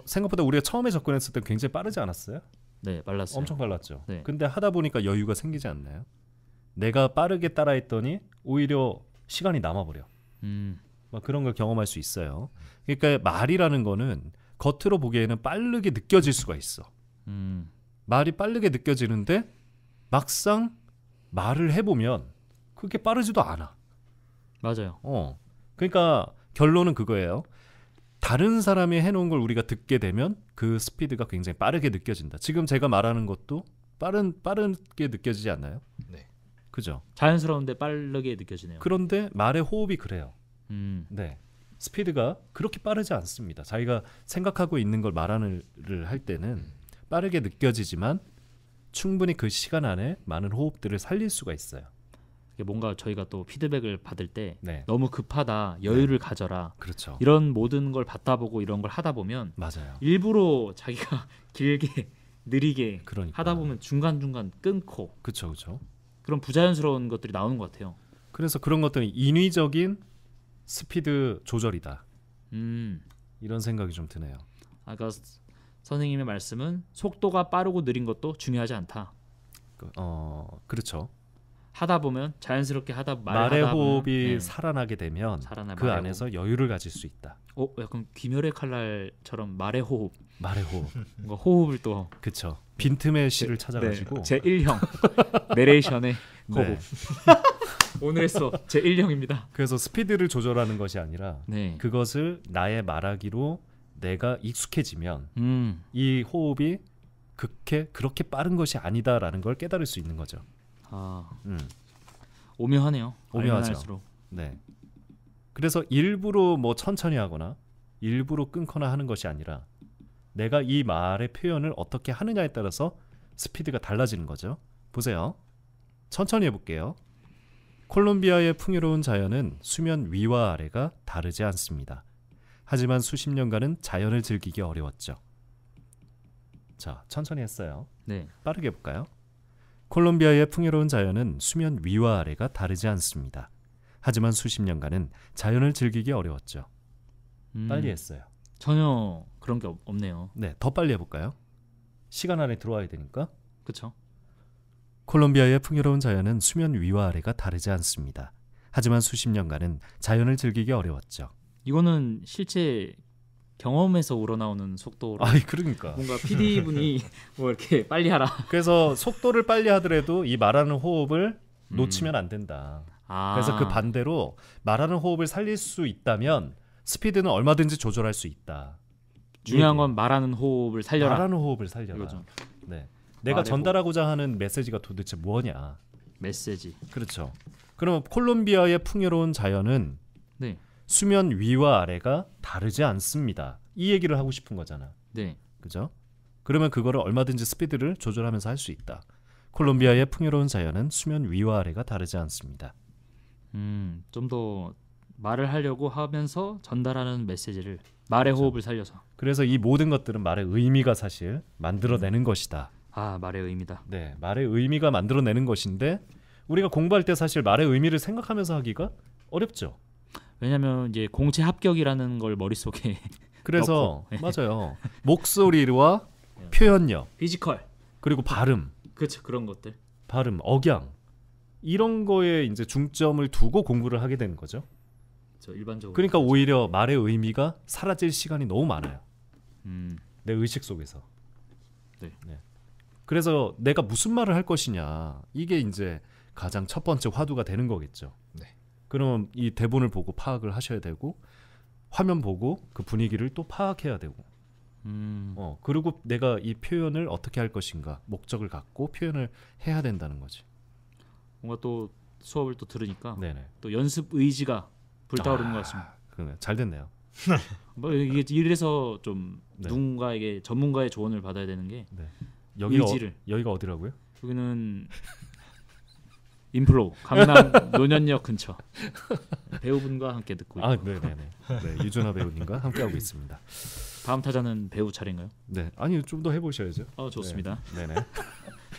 생각보다 우리가 처음에 접근했을 때 굉장히 빠르지 않았어요? 네, 말랐어요. 엄청 빨랐죠. 네. 근데 하다 보니까 여유가 생기지 않나요? 내가 빠르게 따라했더니 오히려 시간이 남아버려. 막 그런 걸 경험할 수 있어요. 그러니까 말이라는 거는 겉으로 보기에는 빠르게 느껴질 수가 있어. 말이 빠르게 느껴지는데 막상 말을 해보면 그게 빠르지도 않아. 맞아요. 그러니까 결론은 그거예요. 다른 사람이 해놓은 걸 우리가 듣게 되면 그 스피드가 굉장히 빠르게 느껴진다. 지금 제가 말하는 것도 빠르게 느껴지지 않나요? 네. 그죠? 자연스러운데 빠르게 느껴지네요. 그런데 말의 호흡이 그래요. 네. 스피드가 그렇게 빠르지 않습니다. 자기가 생각하고 있는 걸 말하는 할 때는 빠르게 느껴지지만 충분히 그 시간 안에 많은 호흡들을 살릴 수가 있어요. 이게 뭔가 저희가 또 피드백을 받을 때 네. 너무 급하다, 여유를 가져라 그렇죠. 이런 모든 걸 받다 보고 이런 걸 하다 보면 맞아요. 일부러 자기가 길게 느리게 그러니까. 하다 보면 중간중간 끊고 그렇죠, 그렇죠. 그런 부자연스러운 것들이 나오는 것 같아요. 그래서 그런 것들은 인위적인 스피드 조절이다. 이런 생각이 좀 드네요. 아까 선생님의 말씀은 속도가 빠르고 느린 것도 중요하지 않다. 그렇죠. 하다 보면 자연스럽게 말의 하다 보면, 호흡이 네. 살아나게 되면 살아날 그 말의 안에서 여유를 가질 수 있다. 약간 귀멸의 칼날처럼 말의 호흡, 말의 호흡. 뭔가 호흡을 또 그렇죠. 빈틈의 시를 찾아가지고 제 1형 내레이션의 호흡. 네. 오늘에서 제 1형입니다. 그래서 스피드를 조절하는 것이 아니라 네. 그것을 나의 말하기로 내가 익숙해지면 이 호흡이 그렇게 빠른 것이 아니다라는 걸 깨달을 수 있는 거죠. 오묘하네요. 오묘하죠. 할수록. 네. 그래서 일부러 뭐 천천히 하거나 일부러 끊거나 하는 것이 아니라 내가 이 말의 표현을 어떻게 하느냐에 따라서 스피드가 달라지는 거죠. 보세요. 천천히 해볼게요. 콜롬비아의 풍요로운 자연은 수면 위와 아래가 다르지 않습니다. 하지만 수십 년간은 자연을 즐기기 어려웠죠. 자, 천천히 했어요. 네. 빠르게 해볼까요? 콜롬비아의 풍요로운 자연은 수면 위와 아래가 다르지 않습니다. 하지만 수십 년간은 자연을 즐기기 어려웠죠. 빨리 했어요. 전혀 그런 게 없네요. 네, 더 빨리 해볼까요? 시간 안에 들어와야 되니까. 그렇죠? 콜롬비아의 풍요로운 자연은 수면 위와 아래가 다르지 않습니다. 하지만 수십 년간은 자연을 즐기기 어려웠죠. 이거는 실제 경험에서 우러나오는 속도로 아이 그러니까. 뭔가 PD 분이 뭐 이렇게 빨리 하라. 그래서 속도를 빨리 하더라도 이 말하는 호흡을 놓치면 안 된다. 그래서 그 반대로 말하는 호흡을 살릴 수 있다면 스피드는 얼마든지 조절할 수 있다. 중요한 건 말하는 호흡을 살려라. 말하는 호흡을 살려라. 이거죠. 네. 내가 전달하고자 하는 메시지가 도대체 뭐냐. 메시지. 그렇죠. 그럼 콜롬비아의 풍요로운 자연은 네. 수면 위와 아래가 다르지 않습니다. 이 얘기를 하고 싶은 거잖아. 네. 그죠? 그러면 그거를 얼마든지 스피드를 조절하면서 할 수 있다. 콜롬비아의 풍요로운 자연은 수면 위와 아래가 다르지 않습니다. 좀 더 말을 하려고 하면서 전달하는 메시지를 말의 그렇죠. 호흡을 살려서. 그래서 이 모든 것들은 말의 의미가 사실 만들어내는 것이다. 말의 의미다. 네, 말의 의미가 만들어내는 것인데 우리가 공부할 때 사실 말의 의미를 생각하면서 하기가 어렵죠. 왜냐하면 이제 공채 합격이라는 걸 머릿속에 그래서 넣고. 맞아요. 목소리와 표현력 피지컬. 그리고 발음, 그렇죠. 그런 것들. 억양 이런 거에 이제 중점을 두고 공부를 하게 되는 거죠. 저 일반적으로. 그러니까 오히려 말의 의미가 사라질 시간이 너무 많아요. 내 의식 속에서. 네. 그래서 내가 무슨 말을 할 것이냐 이게 이제 가장 첫 번째 화두가 되는 거겠죠. 네. 그러면 이 대본을 보고 파악을 하셔야 되고 화면 보고 그 분위기를 또 파악해야 되고 그리고 내가 이 표현을 어떻게 할 것인가 목적을 갖고 표현을 해야 된다는 거지. 뭔가 또 수업을 또 들으니까 네네. 또 연습 의지가 불타오르는 것 같습니다. 그러네. 잘 됐네요. 뭐 이게 이래서 좀 네. 누군가에게 전문가의 조언을 받아야 되는 게 여기가 여기가 어디라고요? 여기는 인플로우 강남 노년역 근처 배우분과 함께 듣고 있고. 네네네. 네, 유준하 배우님과 함께하고 있습니다. 다음 타자는 배우 차례인가요? 네, 아니 좀 더 해보셔야죠. 좋습니다. 네네.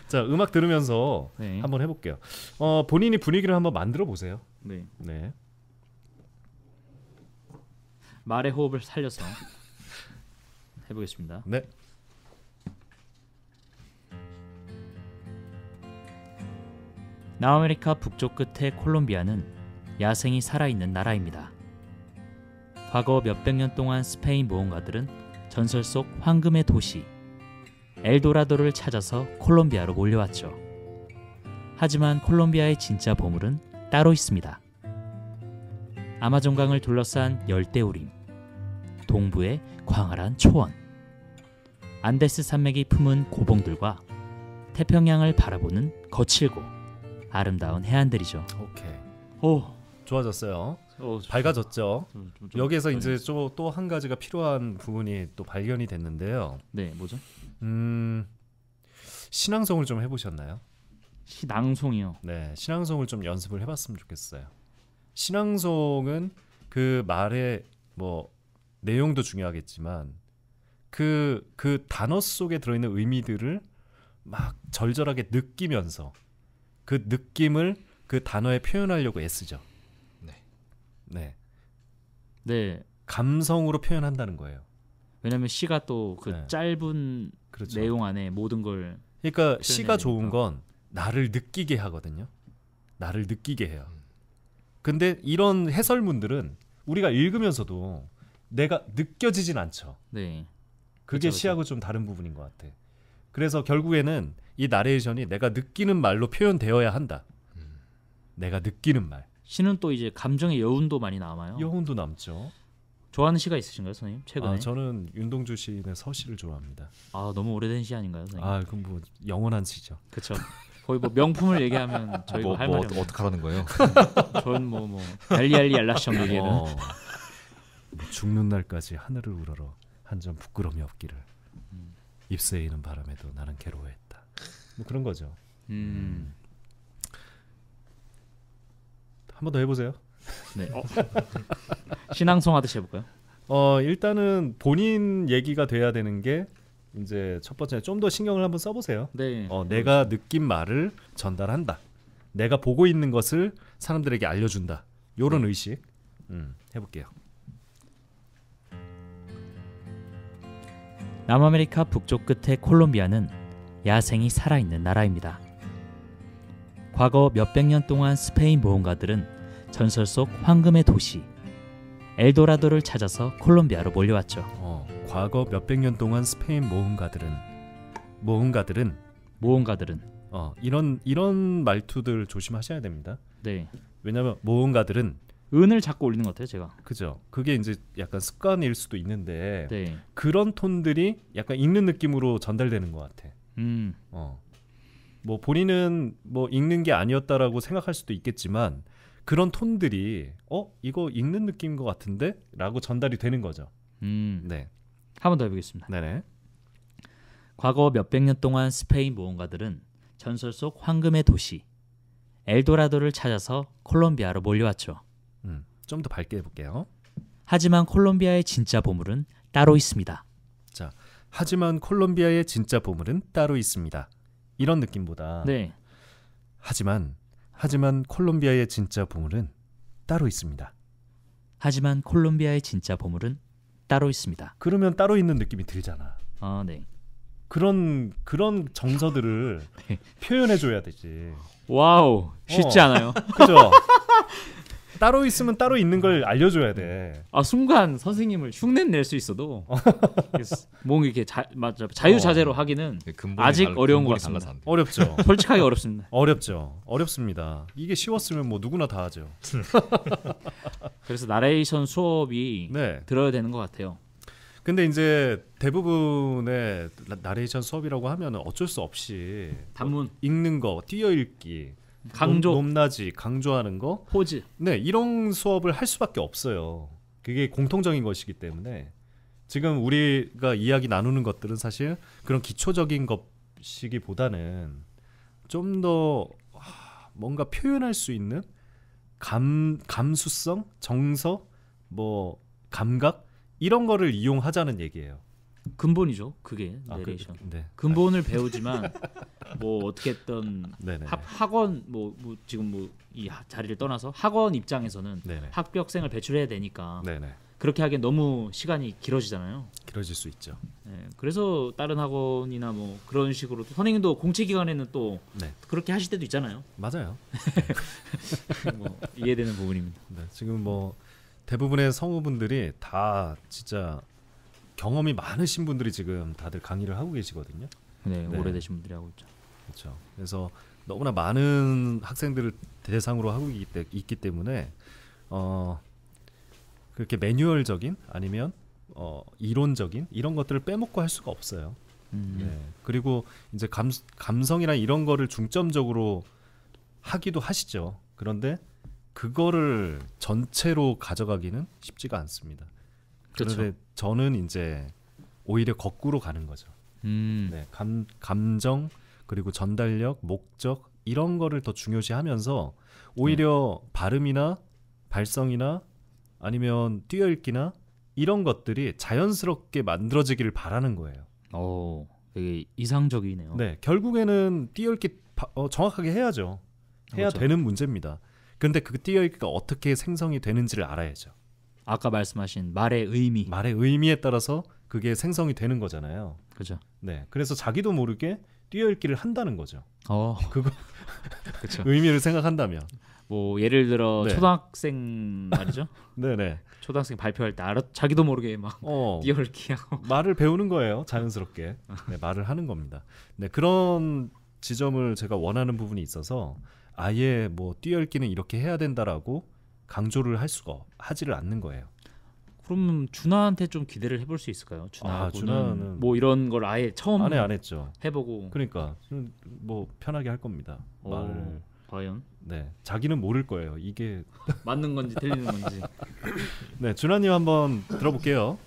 자, 음악 들으면서 네. 한번 해볼게요. 본인이 분위기를 한번 만들어 보세요. 네. 네. 말의 호흡을 살려서 해보겠습니다. 네. 남아메리카 북쪽 끝의 콜롬비아는 야생이 살아있는 나라입니다. 과거 몇백 년 동안 스페인 모험가들은 전설 속 황금의 도시 엘도라도를 찾아서 콜롬비아로 몰려왔죠. 하지만 콜롬비아의 진짜 보물은 따로 있습니다. 아마존강을 둘러싼 열대우림, 동부의 광활한 초원, 안데스 산맥이 품은 고봉들과 태평양을 바라보는 거칠고 아름다운 해안들이죠. 오케이. 좋아졌어요. 밝아졌죠. 여기에서 이제 또 한 가지가 필요한 부분이 또 발견이 됐는데요. 네, 뭐죠? 신앙송을 좀 해보셨나요? 신앙송이요. 네, 신앙송을 좀 연습을 해봤으면 좋겠어요. 신앙송은 그 말의 뭐 내용도 중요하겠지만 그 단어 속에 들어있는 의미들을 막 절절하게 느끼면서 그 느낌을 그 단어에 표현하려고 애쓰죠. 네. 감성으로 표현한다는 거예요. 왜냐하면 시가 또 그 짧은 그렇죠. 내용 안에 모든 걸. 그러니까 시가 좋은 건 나를 느끼게 하거든요. 나를 느끼게 해요. 근데 이런 해설문들은 우리가 읽으면서도 내가 느껴지진 않죠. 네. 그게 그쵸. 시하고 좀 다른 부분인 것 같아. 그래서 결국에는 이 나레이션이 내가 느끼는 말로 표현되어야 한다. 내가 느끼는 말. 시는 또 이제 감정의 여운도 많이 남아요. 여운도 남죠. 좋아하는 시가 있으신가요, 선생님? 최근에? 저는 윤동주 시인의 서시를 좋아합니다. 너무 오래된 시 아닌가요, 선생님? 그럼 뭐 영원한 시죠. 그렇죠. 거의 뭐 명품을 얘기하면 저희가 할 말이 없는. 어떻게 하라는 거예요? 저는 뭐 알리알리 알라시형 얘기는 죽는 날까지 하늘을 우러러 한 점 부끄러움이 없기를. 잎새이는 바람에도 나는 괴로워했다. 뭐 그런 거죠. 한 번 더 해보세요. 네. 신앙송 하듯이 해볼까요? 일단은 본인 얘기가 돼야 되는 게 이제 첫 번째 좀 더 신경을 한번 써보세요. 네. 내가 느낀 말을 전달한다. 내가 보고 있는 것을 사람들에게 알려준다. 요런 의식 해볼게요. 남아메리카 북쪽 끝의 콜롬비아는 야생이 살아있는 나라입니다. 과거 몇백 년 동안 스페인 모험가들은 전설 속 황금의 도시 엘도라도를 찾아서 콜롬비아로 몰려왔죠. 과거 몇백 년 동안 스페인 모험가들은 이런 말투들 조심하셔야 됩니다. 네. 왜냐하면 모험가들은 은을 자꾸 올리는 것 같아요, 제가. 그죠. 그게 이제 약간 습관일 수도 있는데 네. 그런 톤들이 약간 읽는 느낌으로 전달되는 것 같아. 뭐 본인은 뭐 읽는 게 아니었다라고 생각할 수도 있겠지만 그런 톤들이 이거 읽는 느낌인 것 같은데라고 전달이 되는 거죠. 네. 한 번 더 해보겠습니다. 네네. 과거 몇백 년 동안 스페인 모험가들은 전설 속 황금의 도시 엘도라도를 찾아서 콜롬비아로 몰려왔죠. 좀 더 밝게 해볼게요. 하지만 콜롬비아의 진짜 보물은 따로 있습니다. 자, 하지만 콜롬비아의 진짜 보물은 따로 있습니다. 이런 느낌보다 네. 하지만 콜롬비아의 진짜 보물은 따로 있습니다. 하지만 콜롬비아의 진짜 보물은 따로 있습니다. 그러면 따로 있는 느낌이 들잖아. 아, 네. 그런 정서들을 표현해줘야 되지. 와우, 쉽지 않아요. 그죠? 따로 있으면 따로 있는 걸 알려줘야 돼. 아, 순간 선생님을 흉내 낼 수 있어도 뭔가 이렇게 자유자재로 하기는 아직 어려운 것 같습니다. 어렵죠. 솔직하게 어렵습니다. 어렵습니다. 이게 쉬웠으면 뭐 누구나 다 하죠. 그래서 나레이션 수업이 네. 들어야 되는 것 같아요. 근데 이제 대부분의 나레이션 수업이라고 하면은 어쩔 수 없이 단문, 읽는 거, 띄어읽기, 강조, 높낮이, 강조하는 거, 포즈. 네, 이런 수업을 할 수밖에 없어요. 그게 공통적인 것이기 때문에 지금 우리가 이야기 나누는 것들은 사실 그런 기초적인 것이기보다는 좀 더 뭔가 표현할 수 있는 감수성, 정서, 뭐 감각 이런 거를 이용하자는 얘기예요. 근본이죠. 그게 내레이션. 네. 근본을 배우지만 뭐 어떻게 했던 네네. 학원 뭐 지금 뭐 이 자리를 떠나서 학원 입장에서는 네네. 합격생을 배출해야 되니까 네네. 그렇게 하기엔 너무 시간이 길어지잖아요. 길어질 수 있죠. 네, 그래서 다른 학원이나 뭐 그런 식으로 선생님도 공채 기간에는 또 네. 그렇게 하실 때도 있잖아요. 맞아요. 뭐 이해되는 부분입니다. 네, 지금 뭐 대부분의 성우분들이 다 진짜 경험이 많으신 분들이 지금 다들 강의를 하고 계시거든요. 네, 네. 오래되신 분들이 하고 있죠. 그렇죠. 그래서 너무나 많은 학생들을 대상으로 하고 있기 때문에 그렇게 매뉴얼적인 아니면 이론적인 이런 것들을 빼먹고 할 수가 없어요. 네. 그리고 이제 감성이나 이런 거를 중점적으로 하기도 하시죠. 그런데 그거를 전체로 가져가기는 쉽지가 않습니다. 그렇죠. 그런데 저는 이제 오히려 거꾸로 가는 거죠. 네, 감정 그리고 전달력, 목적 이런 거를 더 중요시하면서 오히려 발음이나 발성이나 아니면 띄어읽기나 이런 것들이 자연스럽게 만들어지기를 바라는 거예요. 되게 이상적이네요. 네, 결국에는 띄어읽기 정확하게 해야죠. 해야 그렇죠. 되는 문제입니다. 근데 그 띄어읽기가 어떻게 생성이 되는지를 알아야죠. 아까 말씀하신 말의 의미에 따라서 그게 생성이 되는 거잖아요. 그죠. 네, 그래서 자기도 모르게 띄어읽기를 한다는 거죠. 그거 그렇죠. 의미를 생각한다면. 뭐 예를 들어 네. 초등학생 말이죠. 네네. 초등학생 발표할 때 자기도 모르게 막 띄어읽기하고 말을 배우는 거예요. 자연스럽게 네, 말을 하는 겁니다. 네, 그런 지점을 제가 원하는 부분이 있어서 아예 뭐 띄어읽기는 이렇게 해야 된다라고 강조를 하지를 않는 거예요. 그럼 준하한테 좀 기대를 해볼 수 있을까요? 준하는 뭐 이런 걸 아예 처음 안 했죠. 해보고 그러니까 뭐 편하게 할 겁니다. 말을. 과연 네, 자기는 모를 거예요. 이게 맞는 건지 틀리는 건지. 네, 준하님 한번 들어볼게요.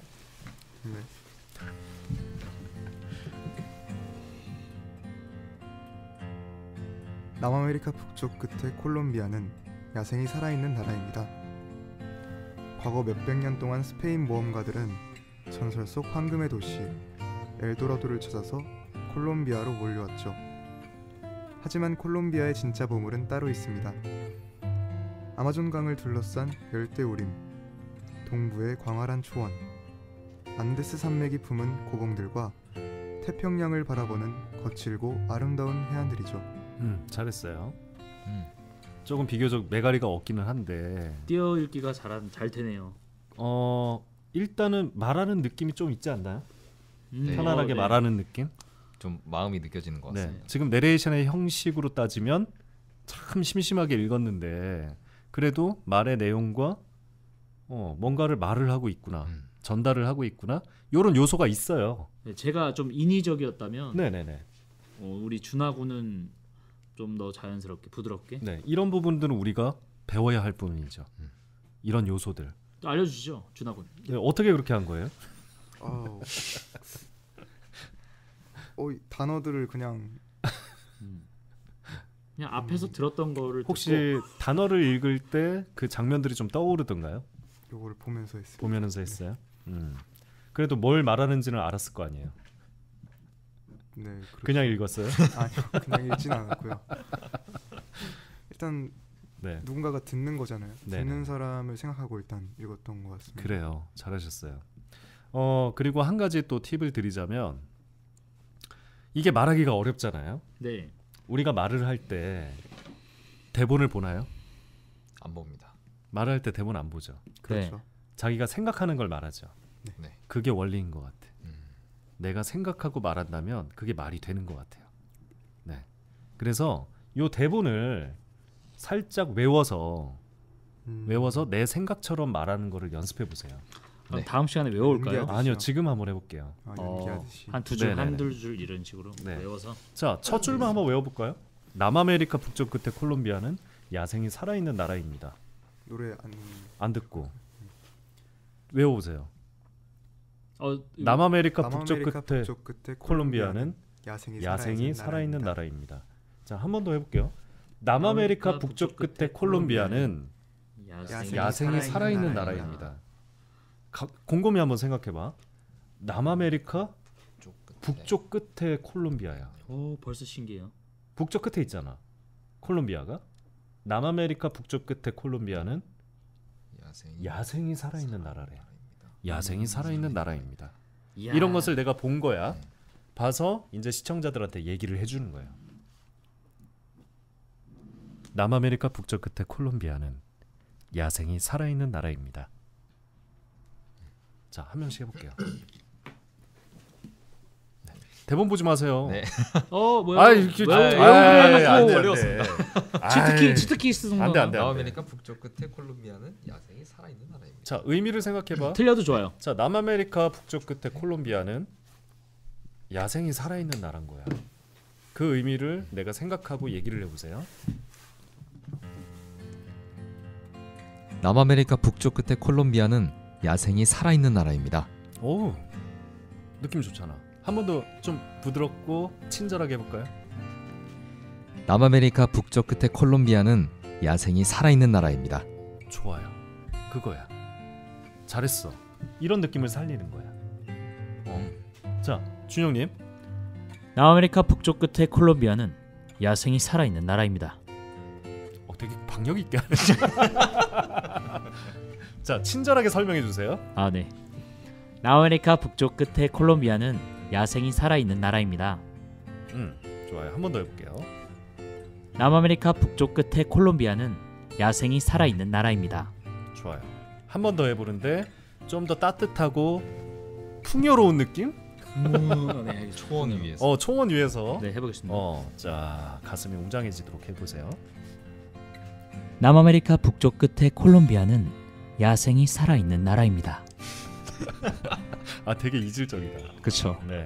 네. 남아메리카 북쪽 끝의 콜롬비아는 야생이 살아있는 나라입니다. 과거 몇백 년 동안 스페인 모험가들은 전설 속 황금의 도시 엘도라도를 찾아서 콜롬비아로 몰려왔죠. 하지만 콜롬비아의 진짜 보물은 따로 있습니다. 아마존강을 둘러싼 열대우림, 동부의 광활한 초원, 안데스 산맥이 품은 고봉들과 태평양을 바라보는 거칠고 아름다운 해안들이죠. 잘했어요. 조금 비교적 메가리가 없기는 한데 띄어읽기가 잘 되네요. 일단은 말하는 느낌이 좀 있지 않나요? 네. 편안하게 네. 말하는 느낌? 좀 마음이 느껴지는 것 네. 같습니다. 지금 내레이션의 형식으로 따지면 참 심심하게 읽었는데 그래도 말의 내용과 뭔가를 말을 하고 있구나, 전달을 하고 있구나, 이런 요소가 있어요. 네, 제가 좀 인위적이었다면 네네네. 우리 준하군은 좀 더 자연스럽게 부드럽게 네, 이런 부분들은 우리가 배워야 할 부분이죠. 이런 요소들. 또 알려주시죠, 준하군. 네, 어떻게 그렇게 한 거예요? 아우. 이 단어들을 그냥 그냥 앞에서 들었던 거를 혹시 단어를 읽을 때 그 장면들이 좀 떠오르던가요? 요거를 보면서 했습니다. 보면서 했어요. 그래도 뭘 말하는지는 알았을 거 아니에요. 네, 그렇죠. 그냥 읽었어요? 아니요, 그냥 읽진 않았고요. 일단 네, 누군가가 듣는 거잖아요. 네네. 듣는 사람을 생각하고 일단 읽었던 것 같습니다. 그래요. 잘하셨어요. 그리고 한 가지 또 팁을 드리자면 이게 말하기가 어렵잖아요. 네. 우리가 말을 할 때 대본을 보나요? 안 봅니다. 말을 할 때 대본 안 보죠. 그렇죠. 자기가 생각하는 걸 말하죠. 네. 그게 원리인 것 같아. 내가 생각하고 말한다면 그게 말이 되는 것 같아요. 네. 그래서 요 대본을 살짝 외워서 내 생각처럼 말하는 거를 연습해 보세요. 그럼 네. 다음 시간에 외워올까요? 연기하듯이. 아니요, 지금 한번 해볼게요. 연기하듯이. 한 두 줄, 네네네. 한두 줄 이런 식으로 네. 외워서. 자, 첫 줄만 한번 외워볼까요? 남아메리카 북쪽 끝에 콜롬비아는 야생이 살아있는 나라입니다. 노래 안 듣고 외워보세요. 남아메리카 남아메리카 북쪽 끝에 북쪽 끝에 콜롬비아는 야생이 살아있는 나라입니다. 자, 한 번 더 해볼게요. 남아메리카 북쪽 끝에 콜롬비아는 야생이 살아있는 나라입니다. 곰곰이 한번 생각해봐. 남아메리카 북쪽 끝에 콜롬비아야. 오, 벌써 신기해요. 북쪽 끝에 있잖아, 콜롬비아가. 남아메리카 북쪽 끝에 콜롬비아는 야생이 살아있는 나라래. 야생이 살아있는 나라입니다. 이야. 이런 것을 내가 본 거야. 봐서 이제 시청자들한테 얘기를 해주는 거예요. 남아메리카 북쪽 끝에 콜롬비아는 야생이 살아있는 나라입니다. 자, 한 명씩 해볼게요. 대본 보지 마세요. 네. 뭐야? 이렇게 외우고 어려웠습니다. 치트키 쓰는 거. 안 돼. 남아메리카 북쪽 끝에 콜롬비아는 야생이 살아있는 나라입니다. 자, 의미를 생각해봐. 틀려도 좋아요. 자, 남아메리카 북쪽 끝에 콜롬비아는 야생이 살아있는 나라인 거야. 그 의미를 내가 생각하고 얘기를 해보세요. 남아메리카 북쪽 끝에 콜롬비아는 야생이 살아있는 나라입니다. 오, 느낌 좋잖아. 한 번 더 좀 부드럽고 친절하게 해볼까요? 남아메리카 북쪽 끝에 콜롬비아는 야생이 살아있는 나라입니다. 좋아요. 그거야. 잘했어. 이런 느낌을 살리는 거야. 자, 준영님. 남아메리카 북쪽 끝에 콜롬비아는 야생이 살아있는 나라입니다. 되게 박력 있게 하네. 자, 친절하게 설명해 주세요. 네. 남아메리카 북쪽 끝에 콜롬비아는 야생이 살아있는 나라입니다. 좋아요. 한 번 더 해볼게요. 남아메리카 북쪽 끝에 콜롬비아는 야생이 살아있는 나라입니다. 좋아요. 한 번 더 해보는데 좀 더 따뜻하고 풍요로운 느낌? 네, 알겠습니다. 초원 위에서. 초원 위에서. 네, 해보겠습니다. 자, 가슴이 웅장해지도록 해보세요. 남아메리카 북쪽 끝에 콜롬비아는 야생이 살아있는 나라입니다. 되게 이질적이다. 그렇죠. 네.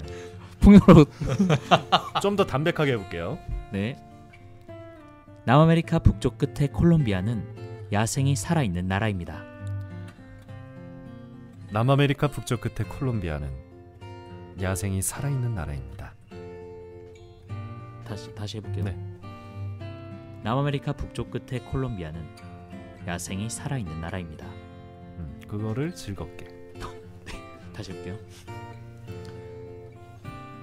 풍요로. 좀 더 담백하게 해볼게요. 네. 남아메리카 북쪽 끝에 콜롬비아는 야생이 살아있는 나라입니다. 남아메리카 북쪽 끝에 콜롬비아는 야생이 살아있는 나라입니다. 다시 해볼게요. 네. 남아메리카 북쪽 끝에 콜롬비아는 야생이 살아있는 나라입니다. 그거를 즐겁게. 다시 해볼게요.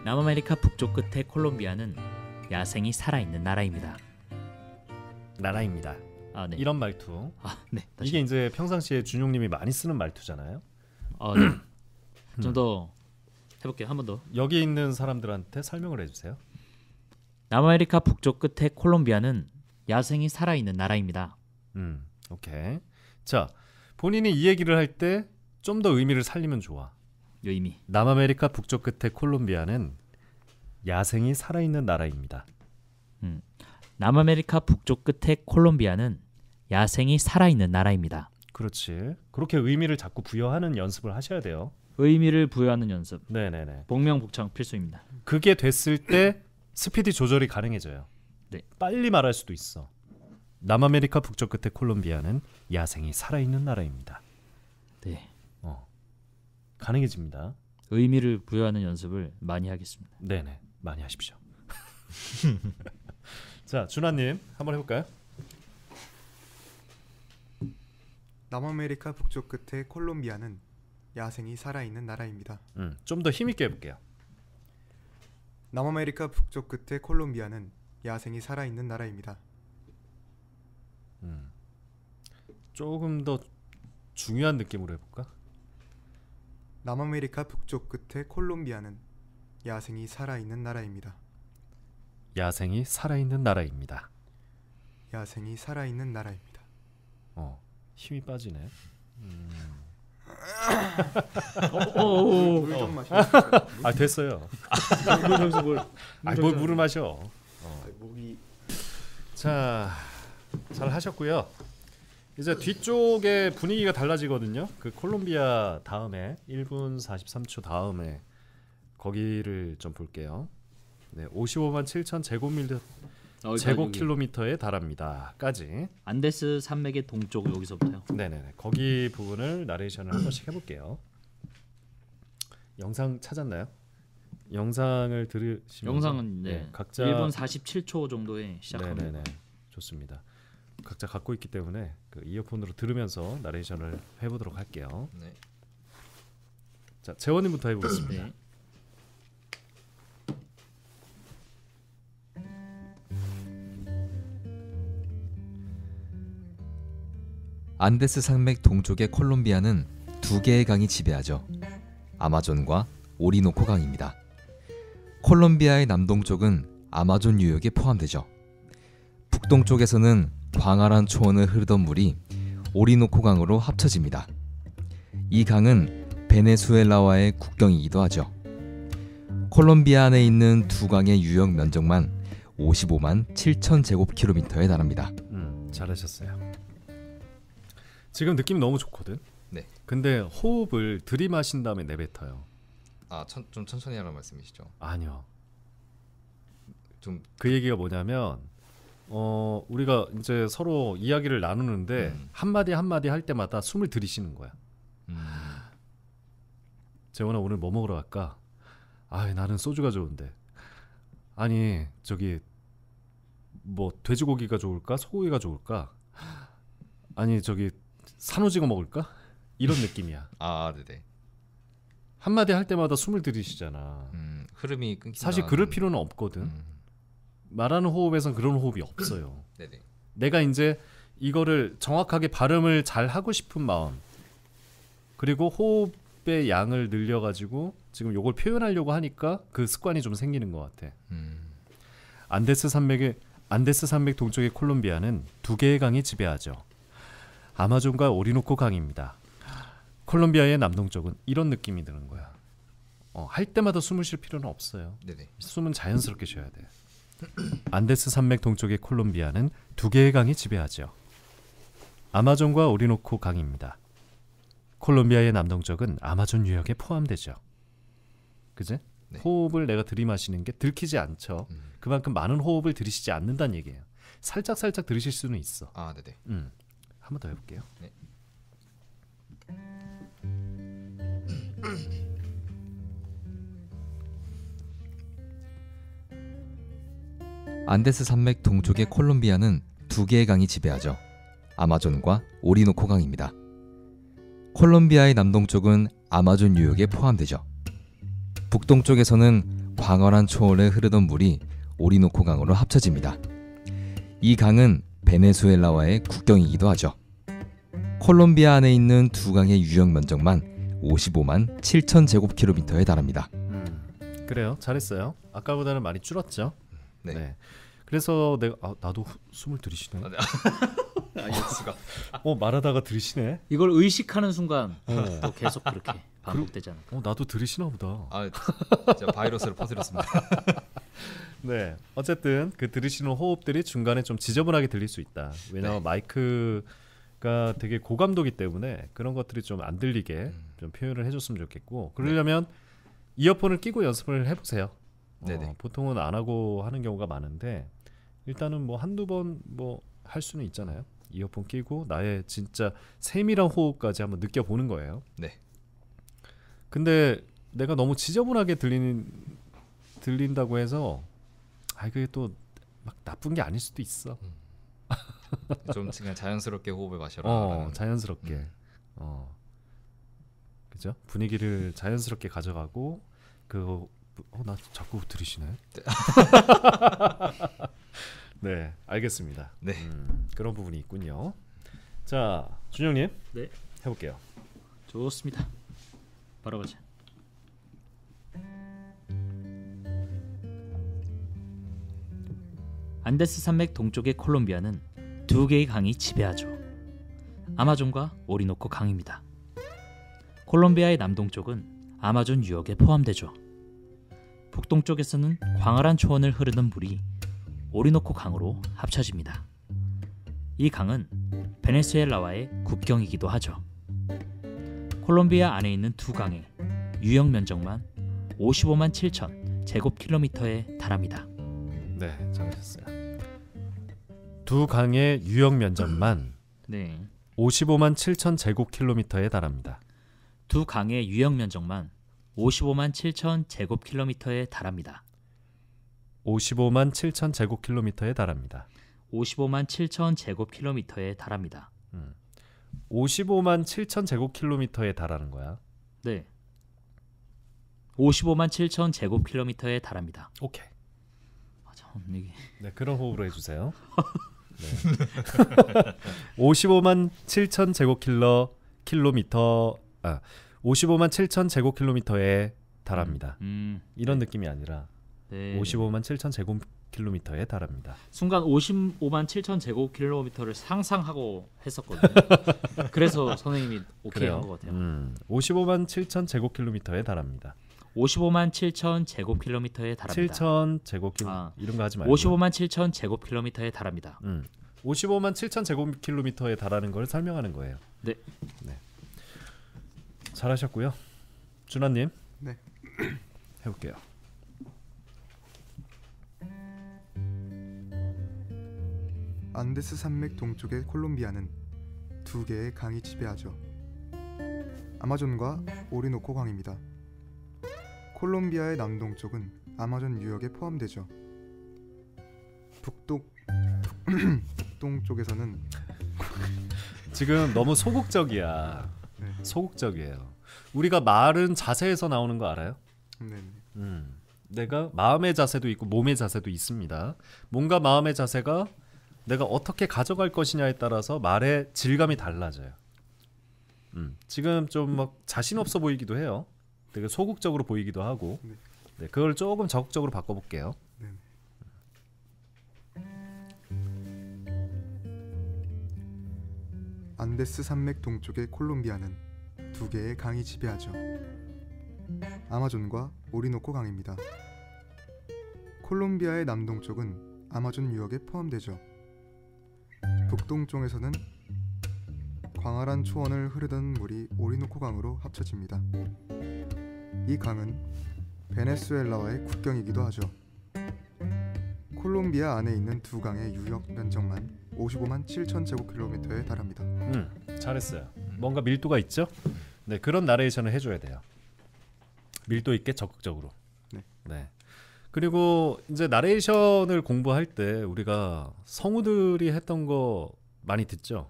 남아메리카 북쪽 끝에 콜롬비아는 야생이 살아있는 나라입니다. 나라입니다. 네. 이런 말투. 네. 다시. 이게 이제 평상시에 준용님이 많이 쓰는 말투잖아요. 네. 좀 더 해볼게요. 한 번 더. 여기 있는 사람들한테 설명을 해주세요. 남아메리카 북쪽 끝에 콜롬비아는 야생이 살아있는 나라입니다. 오케이. 자, 본인이 이 얘기를 할 때 좀 더 의미를 살리면 좋아. 의미. 남아메리카 북쪽 끝의 콜롬비아는 야생이 살아있는 나라입니다. 남아메리카 북쪽 끝의 콜롬비아는 야생이 살아있는 나라입니다. 그렇지. 그렇게 의미를 자꾸 부여하는 연습을 하셔야 돼요. 의미를 부여하는 연습. 네네네. 복명복창 필수입니다. 그게 됐을 때 스피드 조절이 가능해져요. 네. 빨리 말할 수도 있어. 남아메리카 북쪽 끝의 콜롬비아는 야생이 살아있는 나라입니다. 네. 가능해집니다. 의미를 부여하는 연습을 많이 하겠습니다. 네네. 많이 하십시오. 자, 준하님 한번 해볼까요? 남아메리카 북쪽 끝의 콜롬비아는 야생이 살아있는 나라입니다. 좀 더 힘있게 해볼게요. 남아메리카 북쪽 끝의 콜롬비아는 야생이 살아있는 나라입니다. 조금 더 중요한 느낌으로 해볼까? 남아메리카 북쪽 끝의 콜롬비아는 야생이 살아있는 나라입니다. 야생이 살아있는 나라입니다. 야생이 살아있는 나라입니다. 힘이 빠지네. 물 좀 마시겠어요? 아, 됐어요. 뭘 물을 마셔. 목이 자, 잘 하셨고요. 이제 뒤쪽에 분위기가 달라지거든요. 그 콜롬비아 다음에 1분 43초 다음에 거기를 좀 볼게요. 네, 55만 7천 제곱킬로미터에 달합니다.까지. 안데스 산맥의 동쪽 여기서부터요. 네네네. 거기 부분을 나레이션을 한 번씩 해볼게요. 영상 찾았나요? 영상을 들으시면서 영상은 네, 각자 1분 47초 정도에 시작합니다. 네네네. 좋습니다. 각자 갖고 있기 때문에 그 이어폰으로 들으면서 나레이션을 해보도록 할게요. 네. 자, 재원님부터 해보겠습니다. 네. 안데스 산맥 동쪽의 콜롬비아는 두 개의 강이 지배하죠. 아마존과 오리노코 강입니다. 콜롬비아의 남동쪽은 아마존 유역에 포함되죠. 북동쪽에서는 광활한 초원을 흐르던 물이 오리노코 강으로 합쳐집니다. 이 강은 베네수엘라와의 국경이기도 하죠. 콜롬비아 안에 있는 두 강의 유역 면적만 55만 7천 제곱킬로미터에 달합니다. 잘하셨어요. 지금 느낌이 너무 좋거든. 네. 근데 호흡을 들이마신 다음에 내뱉어요. 좀 천천히 하라는 말씀이시죠? 아니요. 좀 그 얘기가 뭐냐면 우리가 이제 서로 이야기를 나누는데 한마디 한마디 할 때마다 숨을 들이쉬는 거야. 재원아, 오늘 뭐 먹으러 갈까? 나는 소주가 좋은데. 아니, 저기 뭐 돼지고기가 좋을까? 소고기가 좋을까? 아니, 저기 산오징어 먹을까? 이런 느낌이야. 네네. 한마디 할 때마다 숨을 들이쉬잖아. 흐름이 끊긴다. 사실 그럴 필요는 없거든. 말하는 호흡에선 그런 호흡이 없어요. 네네. 내가 이제 이거를 정확하게 발음을 잘 하고 싶은 마음, 그리고 호흡의 양을 늘려가지고 지금 요걸 표현하려고 하니까 그 습관이 좀 생기는 것 같아. 안데스 산맥 동쪽의 콜롬비아는 두 개의 강이 지배하죠. 아마존과 오리노코 강입니다. 콜롬비아의 남동쪽은 이런 느낌이 드는 거야. 할 때마다 숨을 쉴 필요는 없어요. 네네. 숨은 자연스럽게 쉬어야 돼. 안데스 산맥 동쪽의 콜롬비아는 두 개의 강이 지배하죠. 아마존과 오리노코 강입니다. 콜롬비아의 남동쪽은 아마존 유역에 포함되죠. 그제? 네. 호흡을 내가 들이마시는 게 들키지 않죠. 그만큼 많은 호흡을 들이쉬지 않는다는 얘기예요. 살짝 들이쉴 수는 있어. 네네. 한 번 더 해볼게요. 네. 안데스 산맥 동쪽의 콜롬비아는 두 개의 강이 지배하죠. 아마존과 오리노코 강입니다. 콜롬비아의 남동쪽은 아마존 유역에 포함되죠. 북동쪽에서는 광활한 초원에 흐르던 물이 오리노코 강으로 합쳐집니다. 이 강은 베네수엘라와의 국경이기도 하죠. 콜롬비아 안에 있는 두 강의 유역 면적만 55만 7천 제곱킬로미터에 달합니다. 그래요. 잘했어요. 아까보다는 많이 줄었죠. 네. 네. 그래서 내가 나도 숨을 들이쉬네. 이럴 수가. 말하다가 들이쉬네. 이걸 의식하는 순간 또 계속 그렇게 반복되잖아. 나도 들이쉬나 보다. 제가 바이러스를 퍼뜨렸습니다. 네, 어쨌든 그 들으시는 호흡들이 중간에 좀 지저분하게 들릴 수 있다. 왜냐하면 마이크가 되게 고감도기 때문에 그런 것들이 좀 안 들리게 좀 표현을 해줬으면 좋겠고, 그러려면 이어폰을 끼고 연습을 해보세요. 네네. 보통은 안 하고 하는 경우가 많은데 일단은 뭐 한두 번 뭐 할 수는 있잖아요. 이어폰 끼고 나의 진짜 세밀한 호흡까지 한번 느껴보는 거예요. 네. 근데 내가 너무 지저분하게 들린다고 해서 그게 또 막 나쁜 게 아닐 수도 있어. 좀 그냥 자연스럽게 호흡을 마셔라. 자연스럽게. 그죠? 분위기를 자연스럽게 가져가고 나 자꾸 들으시네. 네, 알겠습니다. 네. 그런 부분이 있군요. 자, 준영님. 네. 해볼게요. 좋습니다. 바로 가자. 안데스 산맥 동쪽의 콜롬비아는 두 개의 강이 지배하죠. 아마존과 오리노코 강입니다. 콜롬비아의 남동쪽은 아마존 유역에 포함되죠. 북동쪽에서는 광활한 초원을 흐르는 물이 오리노코 강으로 합쳐집니다. 이 강은 베네수엘라와의 국경이기도 하죠. 콜롬비아 안에 있는 두 강의 유역 면적만 55만 7천 제곱킬로미터에 달합니다. 네, 잘하셨어요. 두 강의 유역 면적만 55만 7천 제곱킬로미터에 달합니다. 두 강의 유역 면적만 55만 7천 제곱킬로미터에 달합니다. 55만 7천 제곱킬로미터에 달합니다. 55만 7천 제곱킬로미터에 달합니다. 55만 7천 제곱킬로미터에 달하는 거야. 네. 55만 7천 제곱킬로미터에 달합니다. 오케이. 이게... 네, 그런 호흡으로 해주세요. 네. 55만 7천 제곱킬로미터 55만 7천 제곱킬로미터에 달합니다. 이런 느낌이 아니라 55만 7천 제곱킬로미터에 달합니다. 순간 55만 7천 제곱킬로미터를 상상하고 했었거든요. 그래서 선생님이 오케이 한 것 같아요. 55만 7천 제곱킬로미터에 달합니다. 55만 7천 제곱킬로미터에 달합니다. 7천 제곱킬로 이런 거 하지 말고 55만 7천 제곱킬로미터에 달합니다. 55만 7천 제곱킬로미터에 달하는 걸 설명하는 거예요. 네. 잘하셨고요. 준하님. 네. 해볼게요. 안데스 산맥 동쪽의 콜롬비아는 두 개의 강이 지배하죠. 아마존과 오리노코 강입니다. 콜롬비아의 남동쪽은 아마존 유역에 포함되죠. 북동쪽에서는 지금 너무 소극적이야. 네. 소극적이에요. 우리가 말은 자세에서 나오는 거 알아요? 네. 내가 마음의 자세도 있고 몸의 자세도 있습니다. 뭔가 마음의 자세가 내가 어떻게 가져갈 것이냐에 따라서 말의 질감이 달라져요. 지금 좀 막 자신 없어 보이기도 해요. 되게 소극적으로 보이기도 하고. 네, 그걸 조금 적극적으로 바꿔볼게요. 네. 안데스 산맥 동쪽의 콜롬비아는 두 개의 강이 지배하죠. 아마존과 오리노코 강입니다. 콜롬비아의 남동쪽은 아마존 유역에 포함되죠. 북동쪽에서는 광활한 초원을 흐르던 물이 오리노코 강으로 합쳐집니다. 이 강은 베네수엘라와의 국경이기도 하죠. 콜롬비아 안에 있는 두 강의 유역 면적만 55만 7천 제곱킬로미터에 달합니다. 잘했어요. 뭔가 밀도가 있죠? 네, 그런 나레이션을 해줘야 돼요. 밀도 있게 적극적으로. 네. 그리고 이제 나레이션을 공부할 때 우리가 성우들이 했던 거 많이 듣죠.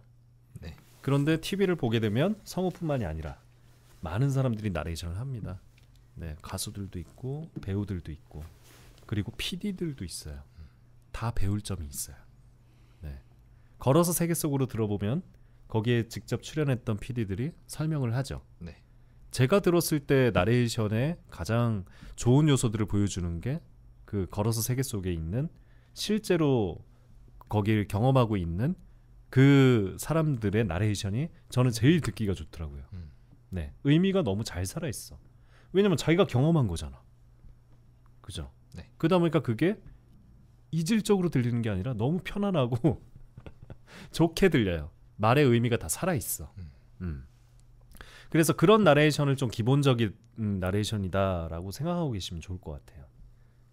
네. 그런데 TV를 보게 되면 성우뿐만이 아니라 많은 사람들이 나레이션을 합니다. 네, 가수들도 있고 배우들도 있고 그리고 PD들도 있어요. 다 배울 점이 있어요. 네. 걸어서 세계 속으로 들어보면 거기에 직접 출연했던 PD들이 설명을 하죠. 네. 제가 들었을 때 나레이션의 가장 좋은 요소들을 보여주는 게 그 걸어서 세계 속에 있는 실제로 거기를 경험하고 있는 그 사람들의 나레이션이 저는 제일 듣기가 좋더라고요. 네, 의미가 너무 잘 살아 있어. 왜냐면 자기가 경험한 거잖아. 그죠? 네. 그러다 보니까 그게 이질적으로 들리는 게 아니라 너무 편안하고 좋게 들려요. 말의 의미가 다 살아 있어. 그래서 그런 나레이션을 좀 기본적인 나레이션이다라고 생각하고 계시면 좋을 것 같아요.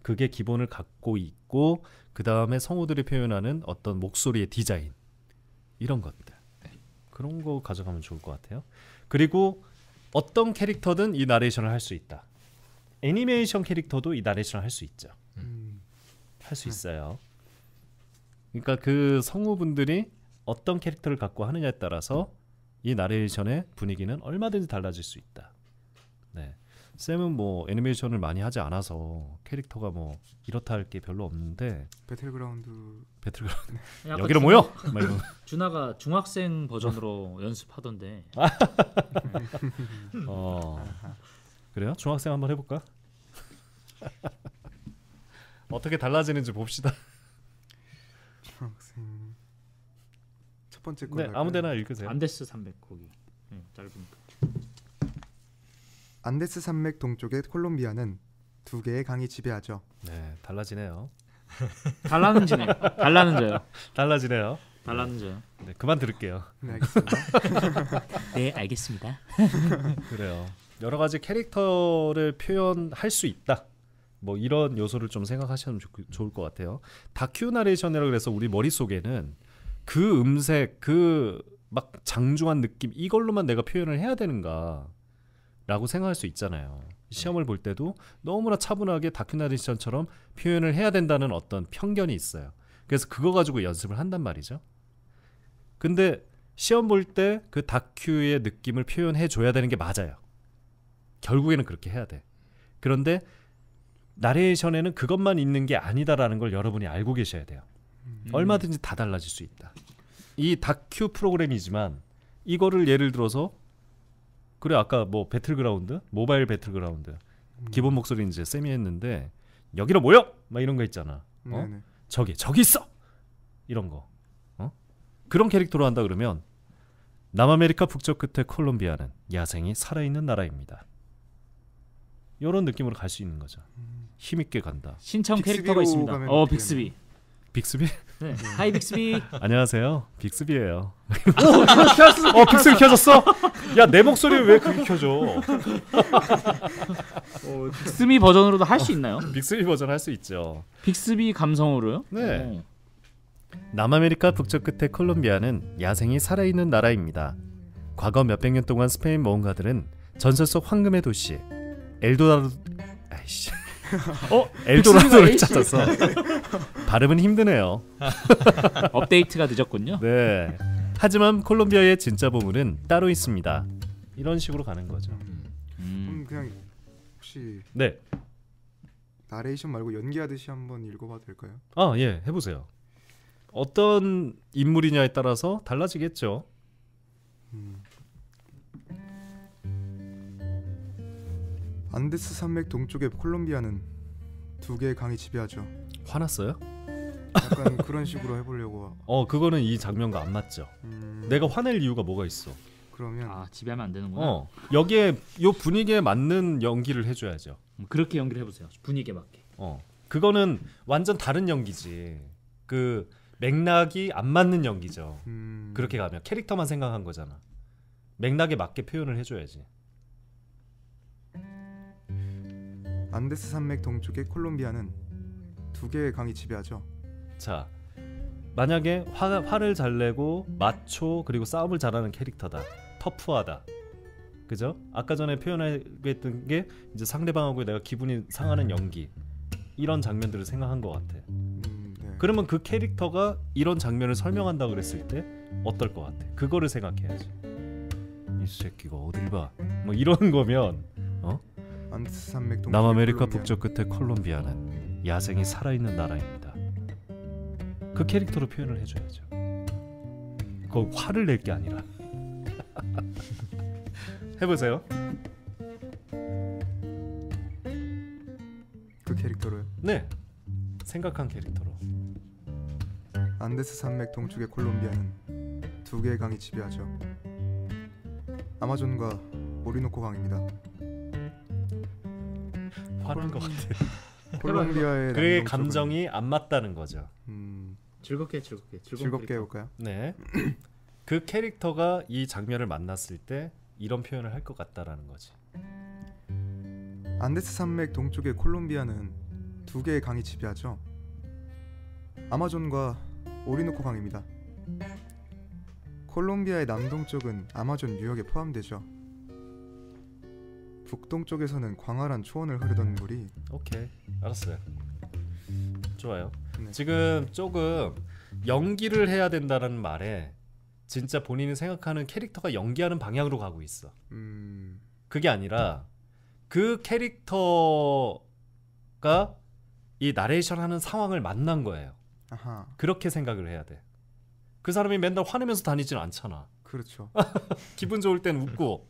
그게 기본을 갖고 있고 그 다음에 성우들이 표현하는 어떤 목소리의 디자인 이런 것들 그런 거 가져가면 좋을 것 같아요. 그리고 어떤 캐릭터든 이 나레이션을 할 수 있다. 애니메이션 캐릭터도 이 나레이션을 할 수 있죠. 할 수 있어요. 그러니까 그 성우분들이 어떤 캐릭터를 갖고 하느냐에 따라서 이 나레이션의 분위기는 얼마든지 달라질 수 있다. 네. 쌤은 뭐 애니메이션을 많이 하지 않아서 캐릭터가 뭐 이렇다 할 게 별로 없는데 배틀그라운드 약간 여기로 모여! 막 이런. 준하가 중학생 버전으로 연습하던데. 그래요? 중학생 한번 해볼까? 어떻게 달라지는지 봅시다. 중학생 첫 번째 거. 네, 아무데나 읽으세요. 안데스 산맥 거기. 짧으니까. 안데스 산맥 동쪽의 콜롬비아는 두 개의 강이 지배하죠. 네, 달라지네요. 달라는 저요. 달라지네요. 달라는 저요. 네, 그만 들을게요. 네, 알겠습니다. 네, 알겠습니다. 그래요. 여러 가지 캐릭터를 표현할 수 있다. 뭐 이런 요소를 좀 생각하시면 좋을 것 같아요. 다큐 나레이션이라고 해서 우리 머릿속에는 그 음색, 그 막 장중한 느낌 이걸로만 내가 표현을 해야 되는가 라고 생각할 수 있잖아요. 시험을 볼 때도 너무나 차분하게 다큐 나레이션처럼 표현을 해야 된다는 어떤 편견이 있어요. 그래서 그거 가지고 연습을 한단 말이죠. 근데 시험 볼 때 그 다큐의 느낌을 표현해 줘야 되는 게 맞아요. 결국에는 그렇게 해야 돼. 그런데 나레이션에는 그것만 있는 게 아니다라는 걸 여러분이 알고 계셔야 돼요. 얼마든지 다 달라질 수 있다. 이 다큐 프로그램이지만 이거를 예를 들어서 그래 아까 뭐 배틀그라운드, 모바일 배틀그라운드 기본 목소리는 이제 쌤이 했는데 여기로 모여! 막 이런 거 있잖아. 저기 있어! 이런 거. 그런 캐릭터로 한다 그러면 남아메리카 북쪽 끝의 콜롬비아는 야생이 살아있는 나라입니다. 이런 느낌으로 갈 수 있는 거죠. 힘있게 간다. 신청 캐릭터가 있습니다. 빅스비. 빅스비? 네. 하이 빅스비. 안녕하세요. 빅스비예요. 빅스비 켜졌어? 야, 내 목소리 왜 그게 켜져? 빅스비 버전으로도 할 수 있나요? 빅스비 버전 할 수 있죠. 빅스비 감성으로요? 네. 남아메리카 북쪽 끝의 콜롬비아는 야생이 살아있는 나라입니다. 과거 몇백 년 동안 스페인 모험가들은 전설 속 황금의 도시 엘도라도를 찾아서 발음은 힘드네요. 업데이트가 늦었군요. 네. 하지만 콜롬비아의 진짜 보물은 따로 있습니다. 이런 식으로 가는 거죠. 그냥 혹시 네. 나레이션 말고 연기하듯이 한번 읽어봐도 될까요? 아, 예, 해보세요. 어떤 인물이냐에 따라서 달라지겠죠. 안데스 산맥 동쪽의 콜롬비아는 두 개의 강이 지배하죠. 화났어요? 약간 그런 식으로 해보려고. 그거는 이 장면과 안 맞죠. 내가 화낼 이유가 뭐가 있어? 그러면 지배하면 안 되는구나. 여기에 요 분위기에 맞는 연기를 해줘야죠. 그렇게 연기를 해보세요. 분위기에 맞게. 그거는 완전 다른 연기지. 그 맥락이 안 맞는 연기죠. 그렇게 가면 캐릭터만 생각한 거잖아. 맥락에 맞게 표현을 해줘야지. 안데스 산맥 동쪽의 콜롬비아는 두 개의 강이 지배하죠. 자, 만약에 화를 잘 내고 마초 그리고 싸움을 잘하는 캐릭터다. 터프하다. 그죠? 아까 전에 표현했던 게 이제 상대방하고 내가 기분이 상하는 연기. 이런 장면들을 생각한 것 같아. 네. 그러면 그 캐릭터가 이런 장면을 설명한다 그랬을 때 어떨 것 같아? 그거를 생각해야지. 이 새끼가 어딜 봐. 뭐 이런 거면 안데스 산맥 동쪽의 남아메리카 콜롬비아. 북쪽 끝의 콜롬비아는 야생이 살아있는 나라입니다. 그 캐릭터로 표현을 해줘야죠. 그거 화를 낼 게 아니라. 해보세요. 그 캐릭터로요? 네, 생각한 캐릭터로. 안데스 산맥 동쪽의 콜롬비아는 두 개의 강이 지배하죠. 아마존과 오리노코 강입니다. 화난 것 같아. 콜롬비아의 그의 남동쪽은- 감정이 안 맞다는 거죠. 즐겁게 즐겁게 해볼까요? 네. 그 캐릭터가 이 장면을 만났을 때 이런 표현을 할 것 같다라는 거지. 안데스 산맥 동쪽의 콜롬비아는 두 개의 강이 지배하죠. 아마존과 오리노코 강입니다. 콜롬비아의 남동쪽은 아마존 유역에 포함되죠. 북동쪽에서는 광활한 초원을 흐르던 물이 오케이, 알았어요. 좋아요. 네. 지금 조금 연기를 해야 된다는 말에 진짜 본인이 생각하는 캐릭터가 연기하는 방향으로 가고 있어. 그게 아니라 그 캐릭터가 이 나레이션하는 상황을 만난 거예요. 아하, 그렇게 생각을 해야 돼. 그 사람이 맨날 화내면서 다니진 않잖아. 그렇죠. 기분 좋을 땐 웃고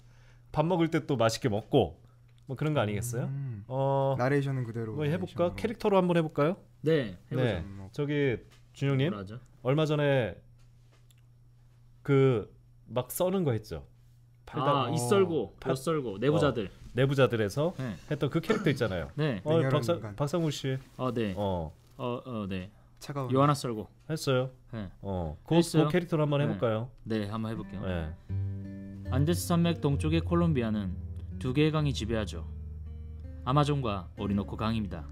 밥 먹을 때 또 맛있게 먹고 뭐 그런 거 아니겠어요? 나레이션은 그대로. 뭐 해볼까? 나레이션으로. 캐릭터로 한번 해볼까요? 네, 해보죠. 네. 저기 준영님 뭐라 하죠? 얼마 전에 그 막 써는 거 했죠. 아, 이썰고, 팔- 엿썰고, 내부자들. 내부자들에서 네. 했던 그 캐릭터 있잖아요. 네. 냉혈한 인간. 박상우 씨, 네. 어 네. 차가운. 요하나 썰고. 했어요. 네. 그 했어요? 캐릭터로 한번 네. 해볼까요? 네, 한번 해볼게요. 네. 안데스 산맥 동쪽의 콜롬비아는 두 개의 강이 지배하죠. 아마존과 오리노코 강입니다.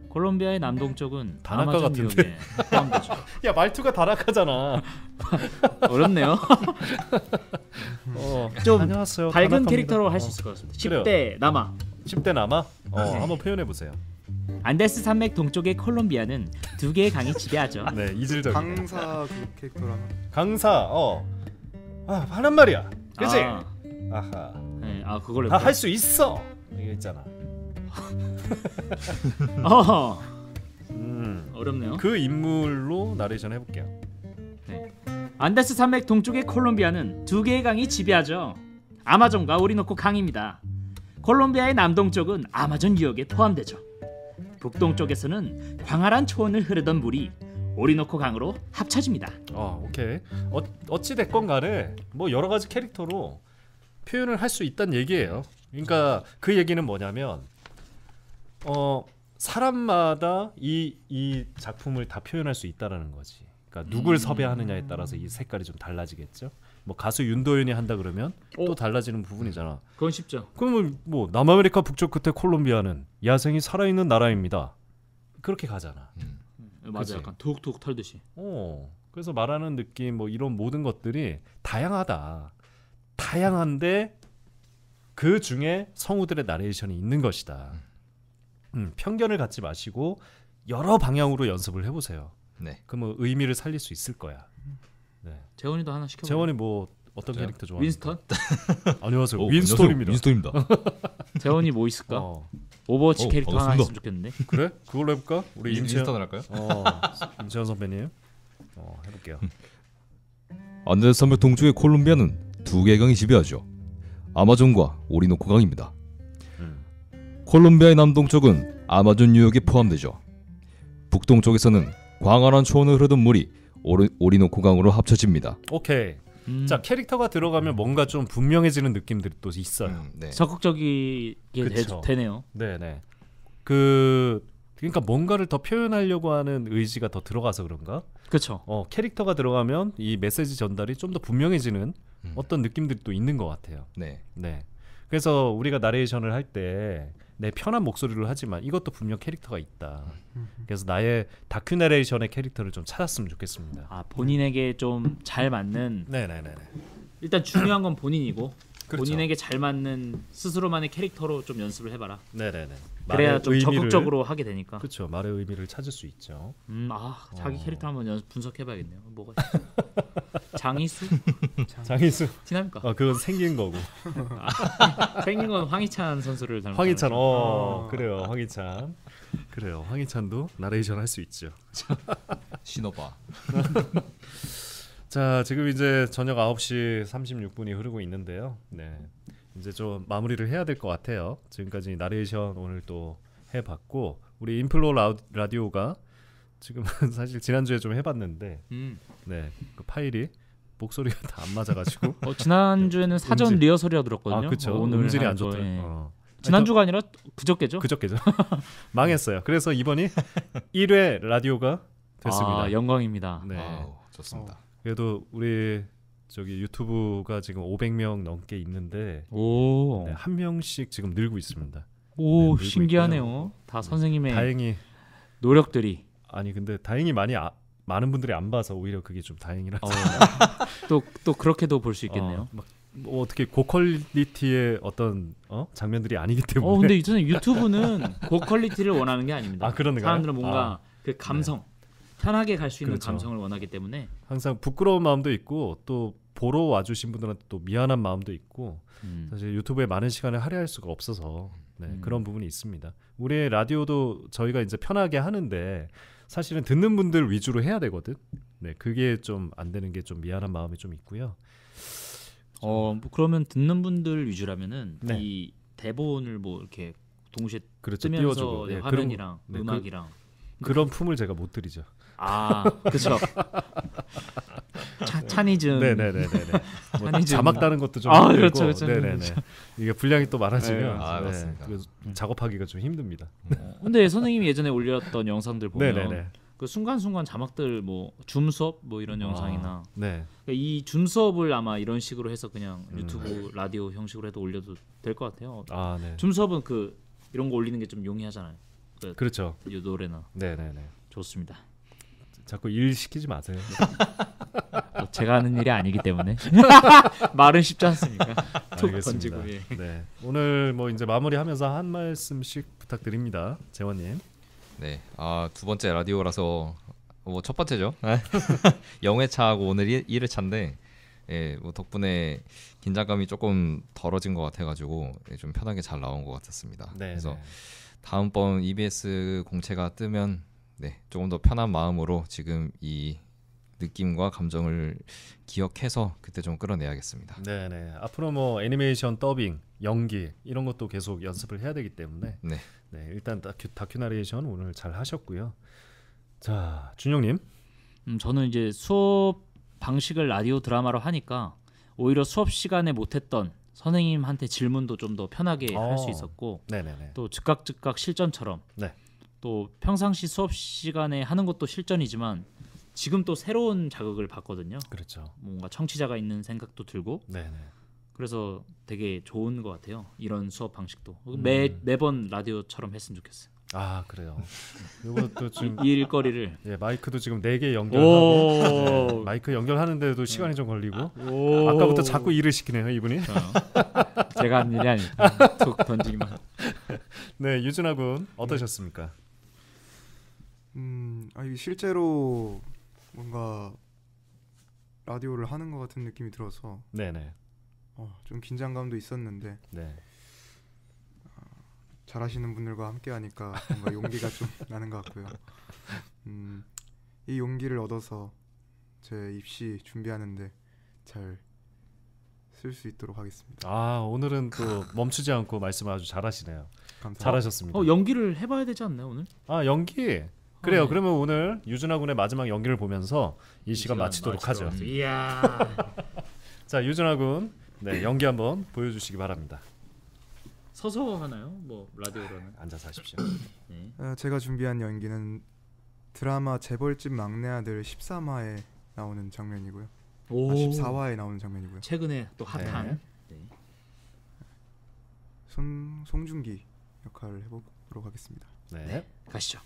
콜롬비아의 남동쪽은 다나카 아마존 같은데? 유역에 포함되죠. 야 말투가 다락하잖아. 어렵네요. 좀 안녕하세요. 밝은 다나카입니다. 캐릭터로 할 수 있을 것 같습니다. 그래요. 10대 남아. 10대 남아? 네. 한번 표현해 보세요. 안데스 산맥 동쪽의 콜롬비아는 두 개의 강이 지배하죠. 네, 이질적인. 강사 그 캐릭터라면 강사. 하는 말이야. 그지? 아, 아하. 네, 그걸 다 할 수 있어. 이거 있잖아. 어렵네요. 그 인물로 나레이션 해볼게요. 안데스 산맥 동쪽의 콜롬비아는 두 개의 강이 지배하죠. 아마존과 오리노코 강입니다. 콜롬비아의 남동쪽은 아마존 유역에 포함되죠. 북동쪽에서는 광활한 초원을 흐르던 물이 오리노코 강으로 합쳐집니다. 오케이. 어찌 됐건 간에 뭐 여러 가지 캐릭터로 표현을 할 수 있다는 얘기예요. 그러니까 그 얘기는 뭐냐면 사람마다 이 작품을 다 표현할 수 있다라는 거지. 그러니까 누굴 섭외하느냐에 따라서 이 색깔이 좀 달라지겠죠. 뭐 가수 윤도현이 한다 그러면 또 달라지는 부분이잖아. 그건 쉽죠. 그러면 뭐 남아메리카 북쪽 끝에 콜롬비아는 야생이 살아있는 나라입니다. 그렇게 가잖아. 맞아, 그치? 약간 툭툭 털듯이. 그래서 말하는 느낌 뭐 이런 모든 것들이 다양하다. 다양한데 그 중에 성우들의 나레이션이 있는 것이다. 편견을 갖지 마시고 여러 방향으로 연습을 해보세요. 네. 그러면 의미를 살릴 수 있을 거야. 네. 재원이도 하나 시켜봐. 재원이 뭐 어떤 저요? 캐릭터 좋아하는? 윈스턴? 안녕하세요. 오, 윈스턴입니다. 윈스턴입니다. 재원이 뭐 있을까? 오버워치 캐릭터 하나 반갑습니다. 있으면 좋겠는데. 그래? 그걸로 해볼까? 우리 임채연 윈스턴을 할까요? 임채연 선배님 해볼게요. 안데스 산맥 동쪽의 콜롬비아는 두 개의 강이 지배하죠. 아마존과 오리노코 강입니다. 콜롬비아의 남동쪽은 아마존 유역에 포함되죠. 북동쪽에서는 광활한 초원을 흐르던 물이 오리노코 강으로 합쳐집니다. 오케이. 자 캐릭터가 들어가면 뭔가 좀 분명해지는 느낌들이 또 있어요. 네. 적극적이게 그쵸. 되네요. 네네. 그러니까 뭔가를 더 표현하려고 하는 의지가 더 들어가서 그런가? 그렇죠. 캐릭터가 들어가면 이 메시지 전달이 좀 더 분명해지는 어떤 느낌들이 또 있는 것 같아요. 네. 네. 그래서 우리가 나레이션을 할 때 내 편한 목소리로 하지만 이것도 분명 캐릭터가 있다. 그래서 나의 다큐 나레이션의 캐릭터를 좀 찾았으면 좋겠습니다. 본인에게 좀 잘 맞는. 네네네. 일단 중요한 건 본인이고 그렇죠. 본인에게 잘 맞는 스스로만의 캐릭터로 좀 연습을 해봐라. 네네네. 그래야 좀 적극적으로 하게 되니까. 그렇죠. 말의 의미를 찾을 수 있죠. 자기 캐릭터 한번 분석해봐야겠네요. 뭐가 장이수? 장희수. 티납니까? 그건 생긴 거고. 생긴 건 황희찬 선수를 닮았다. 황희찬. 그래요. 황희찬. 그래요. 황희찬도 나레이션 할 수 있죠. 신어봐. 자, 지금 이제 저녁 9시 36분이 흐르고 있는데요. 네. 이제 좀 마무리를 해야 될 것 같아요. 지금까지 나레이션 오늘 또 해봤고 우리 인플로 라디오가 지금 사실 지난주에 좀 해봤는데 네, 그 파일이 목소리가 다 안 맞아가지고 지난주에는 사전 음질. 리허설이라 들었거든요. 그쵸. 오늘 음질이 할 안 좋더라고요. 거에. 지난주가 아니라 그저께죠? 그저께죠. 망했어요. 그래서 이번이 1회 라디오가 됐습니다. 아, 영광입니다. 네. 아우, 좋습니다. 그래도 우리 저기 유튜브가 지금 500명 넘게 있는데 오, 네, 한 명씩 지금 늘고 있습니다. 오, 늘고 신기하네요. 다 선생님의 다행히 노력들이. 아니 근데 다행히 많은 분들이 안 봐서 오히려 그게 좀 다행이라서. 또 그렇게도 볼 수 있겠네요. 뭐 어떻게 고퀄리티의 어떤 장면들이 아니기 때문에. 근데 저는 유튜브는 고퀄리티를 원하는 게 아닙니다. 아, 그런가요? 사람들은 뭔가 그 감성, 편하게 갈 수 있는 그렇죠. 감성을 원하기 때문에 항상 부끄러운 마음도 있고 또 보러 와주신 분들한테 또 미안한 마음도 있고 사실 유튜브에 많은 시간을 할애할 수가 없어서 네, 그런 부분이 있습니다. 우리의 라디오도 저희가 이제 편하게 하는데 사실은 듣는 분들 위주로 해야 되거든. 네, 그게 좀 안 되는 게 좀 미안한 마음이 좀 있고요. 뭐 그러면 듣는 분들 위주라면은 네. 이 대본을 뭐 이렇게 동시에 그렇죠. 뜨면서 띄워주고 예, 화면이랑 네, 음악이랑 그런 품을 제가 못 드리죠. 그렇죠. 찬이즘. 네네네네. 뭐 찬이즘. 자막 따는 것도 좀 아, 힘들고. 그렇죠, 그렇죠. 네네네. 그렇죠. 이게 분량이 또 많아지면 네. 맞습니다. 그래서 작업하기가 좀 힘듭니다. 근데 선생님이 예전에 올렸던 영상들 보면 네네네. 그 순간순간 자막들 뭐 줌 수업 뭐 이런 영상이나 네. 그러니까 이 줌 수업을 아마 이런 식으로 해서 그냥 유튜브 라디오 형식으로 해도 올려도 될 것 같아요. 아, 네. 줌 수업은 그 이런 거 올리는 게 좀 용이하잖아요. 그렇죠. 이 노래나 네네네. 좋습니다. 자꾸 일 시키지 마세요. 제가 하는 일이 아니기 때문에 말은 쉽지 않습니까? 툭 알겠습니다. 던지고. 예. 네. 오늘 뭐 이제 마무리하면서 한 말씀씩 부탁드립니다, 재원님. 네, 두 번째 라디오라서 뭐 첫 번째죠. 0회차하고 오늘 1회차인데 예, 뭐 덕분에 긴장감이 조금 덜어진 것 같아가지고 좀 편하게 잘 나온 것 같았습니다. 네. 그래서 다음번 EBS 공채가 뜨면 네, 조금 더 편한 마음으로 지금 이 느낌과 감정을 기억해서 그때 좀 끌어내야겠습니다. 네네. 앞으로 뭐 애니메이션 더빙, 연기 이런 것도 계속 연습을 해야 되기 때문에 네, 네, 일단 다큐 나레이션 오늘 잘 하셨고요. 자, 준영님. 저는 이제 수업 방식을 라디오 드라마로 하니까 오히려 수업 시간에 못했던 선생님한테 질문도 좀 더 편하게 할 수 있었고 네네네. 또 즉각 실전처럼 네. 또 평상시 수업 시간에 하는 것도 실전이지만 지금 또 새로운 자극을 받거든요. 그렇죠. 뭔가 청취자가 있는 생각도 들고 네네. 그래서 되게 좋은 것 같아요. 이런 수업 방식도 매번 라디오처럼 했으면 좋겠어요. 아, 그래요. 이것도 지금 이 일거리를 예, 마이크도 지금 4개 연결하고 오. 네, 마이크 연결하는데도 시간이 좀 걸리고 아까부터 자꾸 일을 시키네요, 이분이. 제가 하는 일이 아니고 툭 던지기만. 네, 유준하 군 어떠셨습니까? 이게 실제로 뭔가 라디오를 하는 것 같은 느낌이 들어서 네네. 좀 긴장감도 있었는데 네. 잘하시는 분들과 함께하니까 뭔가 용기가 좀 나는 것 같고요. 이 용기를 얻어서 제 입시 준비하는데 잘 쓸 수 있도록 하겠습니다. 아, 오늘은 또 멈추지 않고 말씀 아주 잘하시네요. 감사합니다. 잘하셨습니다. 연기를 해봐야 되지 않나요 오늘? 연기. 그래요. 네. 그러면 오늘 유준하 군의 마지막 연기를 보면서 이 시간 마치도록 하죠. 이야. 자, 유준하 군, 네, 연기 한번 보여주시기 바랍니다. 서서 하나요? 뭐 라디오로는? 앉아서 하십시오. 네. 제가 준비한 연기는 드라마 재벌집 막내 아들 13화에 나오는 장면이고요. 14화에 나오는 장면이고요. 최근에 또 핫한. 네. 송중기 역할을 해보도록 하겠습니다. 네. 가시죠.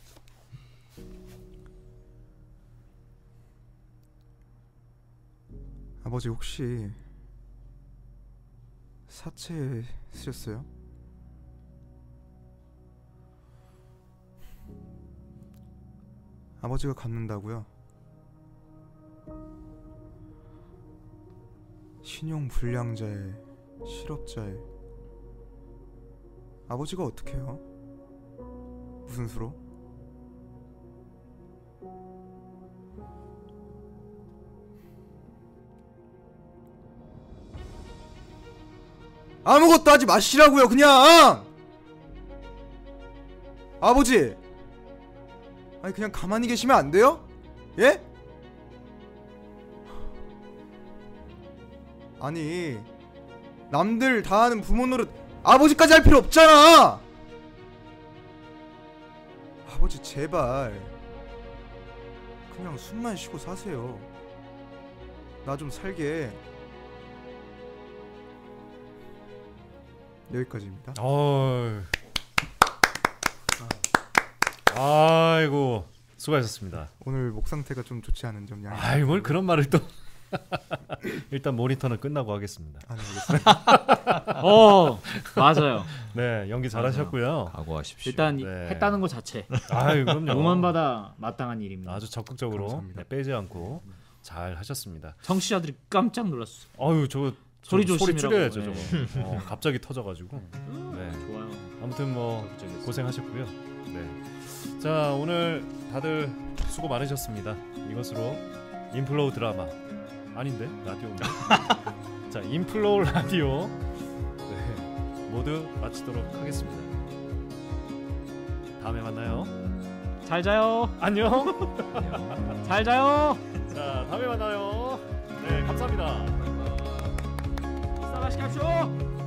아버지 혹시 사채 쓰셨어요? 아버지가 갚는다고요? 신용 불량자에 실업자에 아버지가 어떻게 해요? 무슨 수로? 아무것도 하지 마시라고요 그냥! 아버지! 아니 그냥 가만히 계시면 안 돼요? 예? 아니 남들 다 하는 부모 노릇 아버지까지 할 필요 없잖아. 아버지 제발 그냥 숨만 쉬고 사세요. 나 좀 살게. 여기까지입니다. 아이고 수고하셨습니다. 오늘 목 상태가 좀 좋지 않은 점 양해. 아이 뭘 그런 말을 또. 일단 모니터는 끝나고 하겠습니다. 아, 네, 알겠습니다. 맞아요. 네 연기 잘하셨고요. 각오하십시오. 일단 네. 했다는 것 자체 아유 그럼요. 응원받아 마땅한 일입니다. 아주 적극적으로 감사합니다. 빼지 않고 잘 하셨습니다. 청취자들이 깜짝 놀랐어. 아유 저거 소리 소리 조심이라고. 줄여야죠 저거. 갑자기 터져가지고. 네. 좋아요. 아무튼 뭐 고생하셨고요. 네. 자 오늘 다들 수고 많으셨습니다. 이것으로 인플로우 드라마 아닌데 라디오인데. 자 인플로우 라디오 네, 모두 마치도록 하겠습니다. 다음에 만나요. 잘 자요. 안녕. 잘 자요. 자 다음에 만나요. 네 감사합니다. 식사 맛있게 합시오.